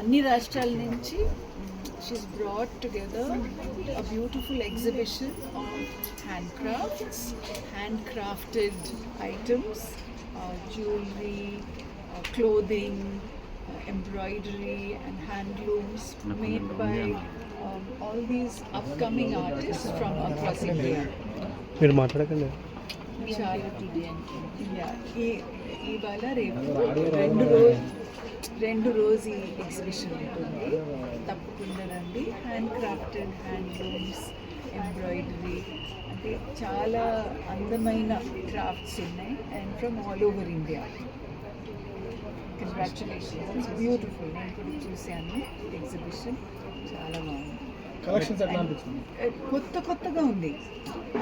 Anni Rashtrala nunchi she's brought together a beautiful exhibition of handcrafts, handcrafted items, jewelry, clothing, embroidery and handlooms made by all these upcoming artists from across India. మీరు మాట్లాడకండి. ఇవాళ రేపు రెండు రోజు ఈ exhibition ఉంటుంది. తప్పకుండా రండి. హ్యాండ్ క్రాఫ్టెడ్ హ్యాండ్లూమ్స్, ఎంబ్రాయిడరీ, అంటే చాలా అందమైన క్రాఫ్ట్స్ ఉన్నాయి and from all over India. Congratulations, it's beautiful. నేను కూడా చూశాను ఎగ్జిబిషన్, చాలా బాగుంది. కలెక్షన్స్ ఎట్లా అనిపిస్తుంది? కొత్తగా ఉంది.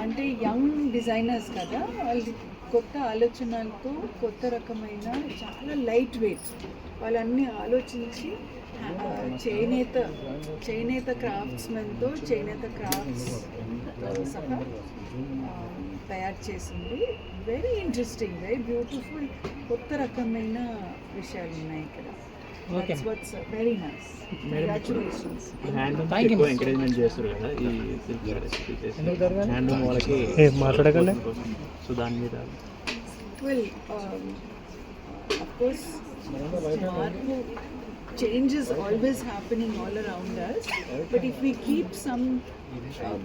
అంటే యంగ్ డిజైనర్స్ కదా, వాళ్ళు కొత్త ఆలోచనలతో కొత్త రకమైన చాలా లైట్ వెయిట్ వాళ్ళన్నీ ఆలోచించి చేనేత క్రాఫ్ట్స్మెన్తో చేనేత క్రాఫ్ట్స్తో సహా తయారు చేసింది. వెరీ ఇంట్రెస్టింగ్, వెరీ బ్యూటిఫుల్, కొత్త రకమైన విషయాలు ఉన్నాయి ఇక్కడ. That's what's very nice. Congratulations. Encouragement చేస్తారు కదా ఈ హ్యాండ్లూమ్ వాళ్ళకి. మాట్లాడకండి. సో దాని మీద Well, of course, change is always happening all around us. But if we keep some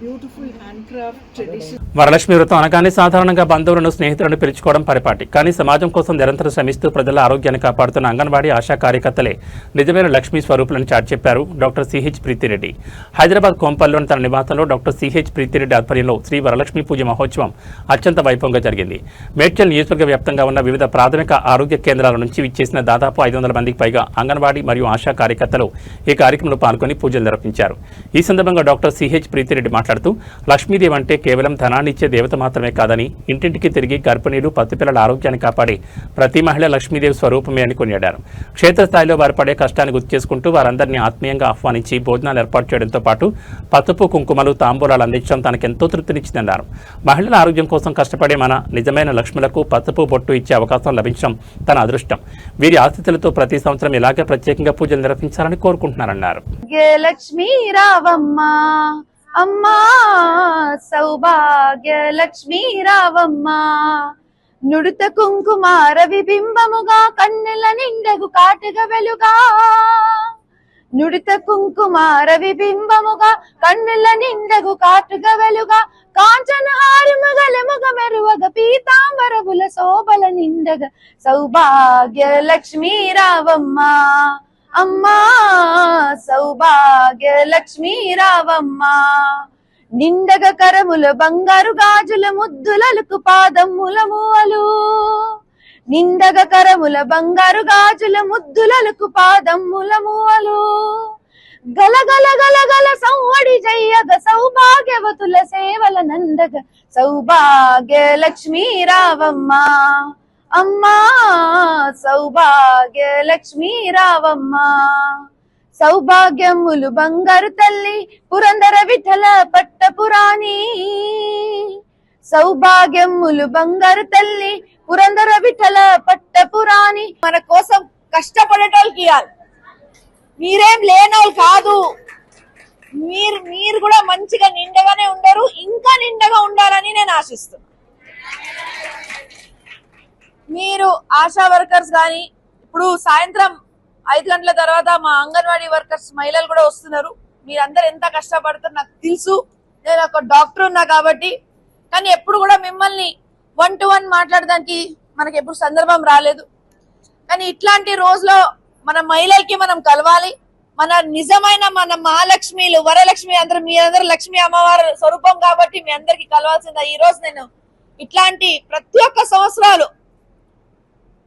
beautiful handcraft tradition. Varalakshmi వ్రతం అనగానే సాధారణంగా బంధువులను స్నేహితులను పిలుచుకోవడం పరిపాటి. కానీ సమాజం కోసం నిరంతరం శ్రమిస్తూ ప్రజల ఆరోగ్యాన్ని కాపాడుతున్న అంగన్వాడీ ఆశా కార్యకర్తలే నిజమైన లక్ష్మీ స్వరూపులను చాటి చెప్పారు డాక్టర్ సిహెచ్ ప్రీతిరెడ్డి. హైదరాబాద్ కోంపల్లిలోని తన నివాసంలో డాక్టర్ సిహెచ్ ప్రీతిరెడ్డి ఆధ్వర్యంలో శ్రీ వరలక్ష్మి పూజ మహోత్సవం అత్యంత వైభవంగా జరిగింది. మేడ్చల్ నియోజకవర్గ వ్యాప్తంగా ఉన్న వివిధ ప్రాథమిక ఆరోగ్య కేంద్రాల నుంచి విచ్చేసిన దాదాపు 500 మందికి పైగా అంగన్వాడీ మరియు ఆశా కార్యకర్తలు ఈ కార్యక్రమంలో పాల్గొని పూజలు నిర్వహించారు. ఈ సందర్భంగా డాక్టర్ సిహెచ్ ప్రీతిరెడ్డి మాట్లాడుతూ లక్ష్మీదేవి అంటే కేవలం ధనాన్ని ఇచ్చే దేవత మాత్రమే కాదని ఇంటింటికి తిరిగి గర్భిణీలు పసిపిల్లల ఆరోగ్యాన్ని కాపాడి ప్రతి మహిళ లక్ష్మీదేవి స్వరూపమే అని కొనియాడారు. క్షేత్రస్థాయిలో వారు పడే కష్టాన్ని గుర్తు చేసుకుంటూ వారందరినీ ఆత్మీయంగా ఆహ్వానించి భోజనాలు ఏర్పాటు చేయడంతో పాటు పసుపు కుంకుమలు తాంబూలాలు అందించడం తనకెంతో తృప్తినిచ్చిందన్నారు. మహిళల ఆరోగ్యం కోసం కష్టపడే మన నిజమైన లక్ష్ములకు పసుపు బొట్టు ఇచ్చే అవకాశం లభించడం తన అదృష్టం. వీరి ఆశీస్సులతో ప్రతి సంవత్సరం ఇలాగే ప్రత్యేకంగా పూజలు నిర్వహించాలని కోరుకుంటున్నారన్నారు. లక్ష్మీ రావమ్మ అమ్మా సౌభాగ్య లక్ష్మీ రావమ్మ నుడుత కుంకుమార విబింబముగా కన్నెల నిండగు కాటుగ వెలుగా నుడుత కుంకుమార విబింబముగా కన్నెల నిండగు కాటుగ వెలుగా కాంచన హారిమగల ముగ మెరువగ పీతాంబరబుల శోభల నిండగ సౌభాగ్య లక్ష్మీ రావమ్మ అమ్మా సౌభాగ్య లక్ష్మీ రావమ్మ నిండగ కరముల బంగారు గాజుల ముద్దులకు పాదముల మూవలు నిండగ కరముల బంగారు గాజుల ముద్దులకు పాదముల మూవలు గలగల గలగల సౌవడి జయ్యగ సౌభాగ్యవతుల సేవల నందగ సౌభాగ్య లక్ష్మీ రావమ్మ అమ్మా సౌభాగ్య లక్ష్మీ రావమ్మ సౌభాగ్యములు బంగారు తల్లి పురందర విఠల పట్టపురాణి సౌభాగ్యములు బంగారు తల్లి పురందర విఠల పట్టపురాణి మన కోసం కష్టపడేటోళ్ళకి ఇవ్వాలి. మీరేం లేనోళ్ళు కాదు. మీరు కూడా మంచిగా నిండగానే ఉండరు, ఇంకా నిండగా ఉండాలని నేను ఆశిస్తున్నాను. మీరు ఆశా వర్కర్స్ కానీ ఇప్పుడు సాయంత్రం 5 గంటల తర్వాత మా అంగన్వాడీ వర్కర్స్ మహిళలు కూడా వస్తున్నారు. మీరందరూ ఎంత కష్టపడుతారు నాకు తెలుసు. నేను ఒక డాక్టర్ ఉన్నా కాబట్టి. కానీ ఎప్పుడు కూడా మిమ్మల్ని 1-to-1 మాట్లాడడానికి మనకి ఎప్పుడు సందర్భం రాలేదు. కానీ ఇట్లాంటి రోజులో మన మహిళలకి మనం కలవాలి. మన నిజమైన మన మహాలక్ష్మిలు వరలక్ష్మి అందరూ మీ అందరూ లక్ష్మీ అమ్మవారి స్వరూపం కాబట్టి మీ అందరికి కలవాల్సిందే. ఈ రోజు నేను ఇట్లాంటి ప్రతి ఒక్క సంవత్సరాలు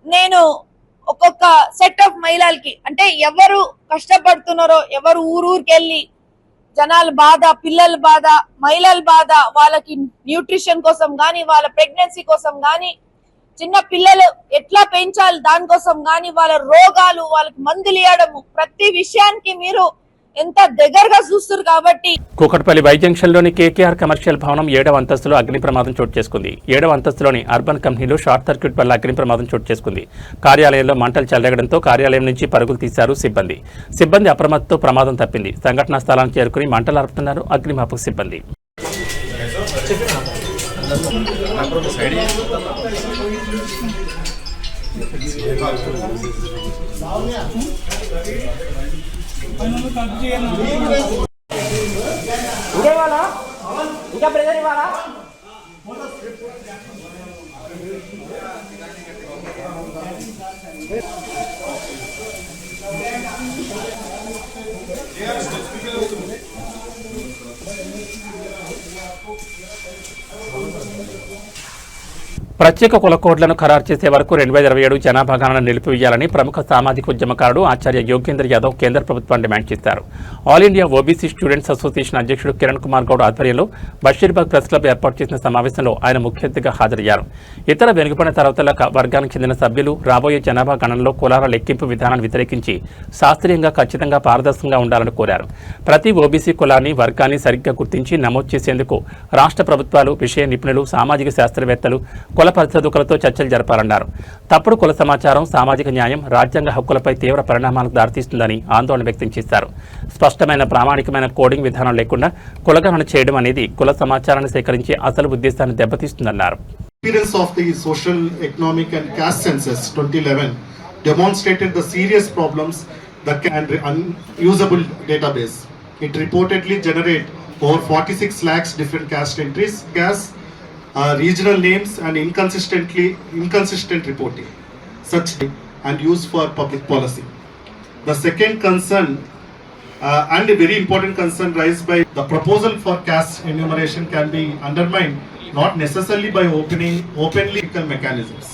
నేను ఒక్కొక్క సెట్ ఆఫ్ మహిళలకి అంటే ఎవరు కష్టపడుతున్నారో ఎవరు ఊరూరికెళ్ళి జనాల బాధ, పిల్లల బాధ, మహిళల బాధ, వాళ్ళకి న్యూట్రిషన్ కోసం గానీ వాళ్ళ ప్రెగ్నెన్సీ కోసం గానీ చిన్న పిల్లలు ఎట్లా పెంచాలి దానికోసం గానీ వాళ్ళ రోగాలు వాళ్ళకి మందులు ఇవ్వడము ప్రతి విషయానికి మీరు ఎంత దగ్గరగా చూస్తారు కాబట్టి. కూకట్పల్లి వై జంక్షన్లోని కేకేఆర్ కమర్షియల్ భవనం 7వ అంతస్తులో అగ్ని ప్రమాదం చోటు చేసుకుంది. 7వ అంతస్తులోని అర్బన్ కంపెనీలో షార్ట్ సర్క్యూట్ వల్ల అగ్ని ప్రమాదం చోటు చేసుకుంది. కార్యాలయంలో మంటలు చెలరగడంతో కార్యాలయం నుంచి పరుగులు తీశారు సిబ్బంది. సిబ్బంది అప్రమత్తతో ప్రమాదం తప్పింది. సంఘటనా స్థలానికి చేరుకుని మంటలు ఆర్పుతున్నారు అగ్నిమాపక సిబ్బంది. ఇంకా ప్రెజర్ ఇవ్వాలా? ప్రత్యేక కుల కోడ్లను ఖరారు చేసే వరకు 2027 జనాభా గణన నిలిపివేయాలని ప్రముఖ సామాజిక ఉద్యమకారుడు ఆచార్య యోగేంద్ర యాదవ్ కేంద్ర ప్రభుత్వాన్ని డిమాండ్ చేశారు. All India OBC students association అధ్యక్షుడు కిరణ్ కుమార్ గౌడ్ ఆధ్వర్యంలో బషీర్బాగ్ ప్రెస్ క్లబ్ ఏర్పాటు చేసిన సమావేశంలో ఆయన ముఖ్య అతిథిగా హాజరయ్యారు. ఇతర వెనుకబడిన తరగతుల వర్గానికి చెందిన సభ్యులు రాబోయే జనాభా గణనలో కులాల లెక్కింపు విధానాన్ని వ్యతిరేకించి శాస్త్రీయంగా ఖచ్చితంగా పారదర్శకంగా ఉండాలని కోరారు. ప్రతి ఓబీసీ కులాన్ని వర్గాన్ని సరిగ్గా గుర్తించి నమోదు చేసేందుకు రాష్ట్ర ప్రభుత్వాలు, విషయ నిపుణులు, సామాజిక శాస్త్రవేత్తలు, కుల పరిశోధకులతో చర్చలు జరపాలన్నారు. తప్పుడు కుల సమాచారం సామాజిక న్యాయం, రాజ్యాంగ హక్కులపై తీవ్ర పరిణామాలకు దారితీస్తుందని ఆందోళన వ్యక్తం చేశారు. స్పష్టమైన ప్రామాణికమైన కోడింగ్ విధానం లేకుండా కులగణన చేయడం అనేది కుల సమాచారాన్ని సేకరించే అసలు ఉద్దేశాన్ని దెబ్బతీస్తుందన్నారు. Experience of the social, economic and caste census 2011 demonstrated the serious problems that can unusable database. It reportedly generate over 46 lakhs different caste entries, regional names and inconsistent reporting, such and used for public policy. The second concern and a very important concern raised by the proposal for caste enumeration can be undermined not necessarily by openly mechanisms.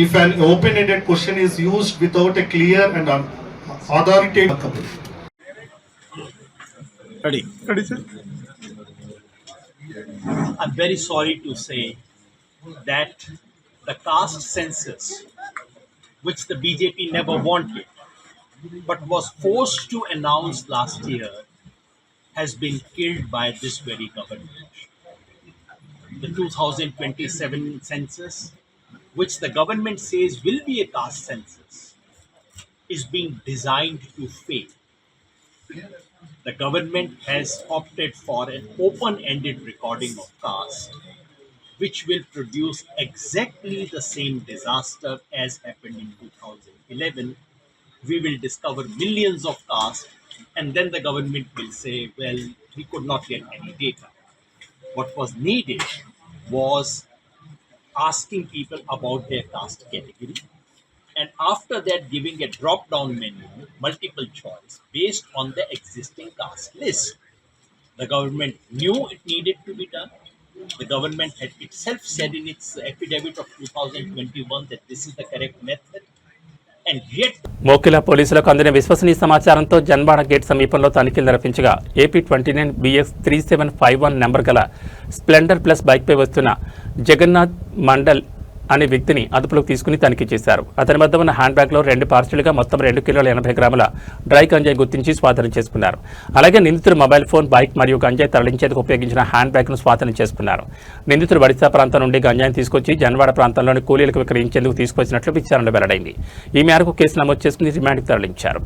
If an open-ended question is used without a clear and authoritative. Ready, sir. I'm very sorry to say that the caste census, which the BJP never wanted, but was forced to announce last year, has been killed by this very government. The 2027 census, which the government says will be a caste census, is being designed to fail. The government has opted for an open-ended recording of caste, which will produce exactly the same disaster as happened in 2011. We will discover millions of castes, and then the government will say, well, we could not get any data. What was needed was asking people about their caste category, and after that giving a drop-down menu, multiple choice, based on the existing caste list. The government knew it needed to be done. The government had itself said in its affidavit of 2021 that this is the correct method. And yet, Mokila పోలీసులకు అందిన విశ్వసనీయ సమాచారంతో Janwada gate సమీపంలో తనిఖీలు నిర్వహించగా AP 29 BX 3751 number గల Splendor plus బైక్పై వస్తున్న జగన్నాథ్ మండల్ అనే వ్యక్తిని అదుపులోకి తీసుకుని తనిఖీ చేశారు. అతని వద్ద ఉన్న హ్యాండ్ బ్యాగ్లో 2 పార్సెల్గా మొత్తం 2 కిలోల 80 గ్రాముల డ్రై గంజాయి గుర్తించి స్వాధీనం చేసుకున్నారు. అలాగే నిందితుడు మొబైల్ ఫోన్, బైక్ మరియు గంజాయి తరలించేందుకు ఉపయోగించిన హ్యాండ్ బ్యాగ్ను స్వాధీనం చేసుకున్నారు. నిందితుడు ఒడిశా ప్రాంతం నుండి గంజాయిని తీసుకొచ్చి జన్వాడ ప్రాంతంలోని కూలీలకు విక్రయించేందుకు తీసుకొచ్చినట్లు విచారణలో వెల్లడైంది. ఈ మేరకు కేసు నమోదు చేసుకుని రిమాండ్కు తరలించారు.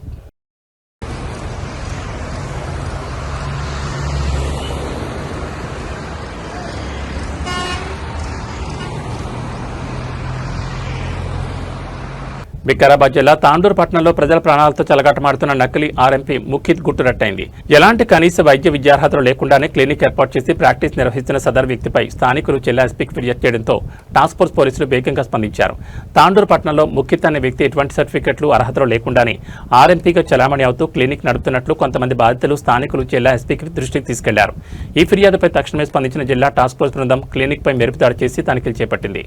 వికారాబాద్ జిల్లా తాండూరు పట్టణంలో ప్రజల ప్రాణాలతో చెలగాటమాడుతున్న నకిలీ ఆర్ఎంపీ ముఖిత్ గుట్టురట్టయింది. ఎలాంటి కనీస వైద్య విద్యార్హతలు లేకుండానే క్లినిక్ ఏర్పాటు చేసి ప్రాక్టీస్ నిర్వహిస్తున్న సదరు వ్యక్తిపై స్థానికులు జిల్లా ఎస్పీకి ఫిర్యాదు చేయడంతో టాస్క్ ఫోర్స్ పోలీసులు వేగంగా స్పందించారు. తాండూరు పట్టణంలో ముఖిత్ అనే వ్యక్తి ఎటువంటి సర్టిఫికెట్లు అర్హతలు లేకుండానే ఆర్ఎంపీగా చలామణి అవుతూ క్లినిక్ నడుపుతున్నట్లు కొంతమంది బాధితులు స్థానికులు జిల్లా ఎస్పీకి దృష్టికి తీసుకెళ్లారు. ఈ ఫిర్యాదుపై తక్షణమే స్పందించిన జిల్లా టాస్క్ ఫోర్స్ బృందం క్లినిక్పై మెరుపుదాడి చేసి తనిఖీలు చేపట్టింది.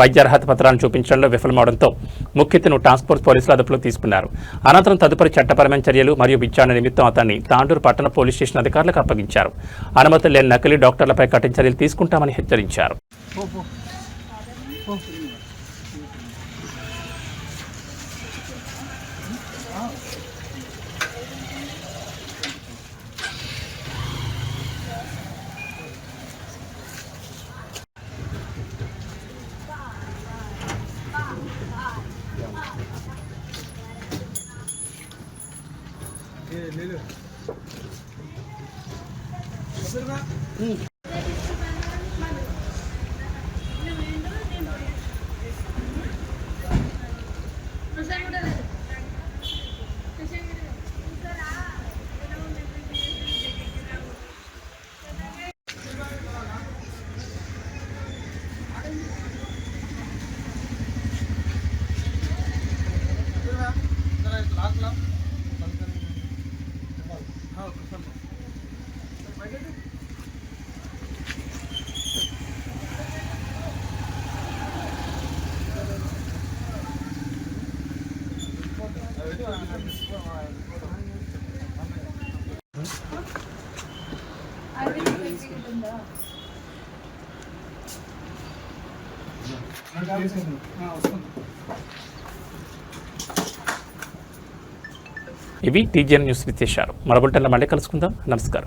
వైద్యార్హత పత్రాలను చూపించడంలో విఫలమవడంతో ముఖిత్ను టాస్క్ ఫోర్స్ పోలీసులు అదుపులోకి తీసుకున్నారు. అనంతరం తదుపరి చట్టపరమైన చర్యలు మరియు విచారణ నిమిత్తం అతన్ని తాండూరు పట్టణ పోలీస్ స్టేషన్ అధికారులకు అప్పగించారు. అనుమతులు లేని నకిలీ డాక్టర్లపై కఠిన చర్యలు తీసుకుంటామని హెచ్చరించారు. ఇవి టీజీఎన్ న్యూస్ విశేషాలు. మరో బులెటిన్లో మళ్ళీ కలుసుకుందాం. నమస్కారం.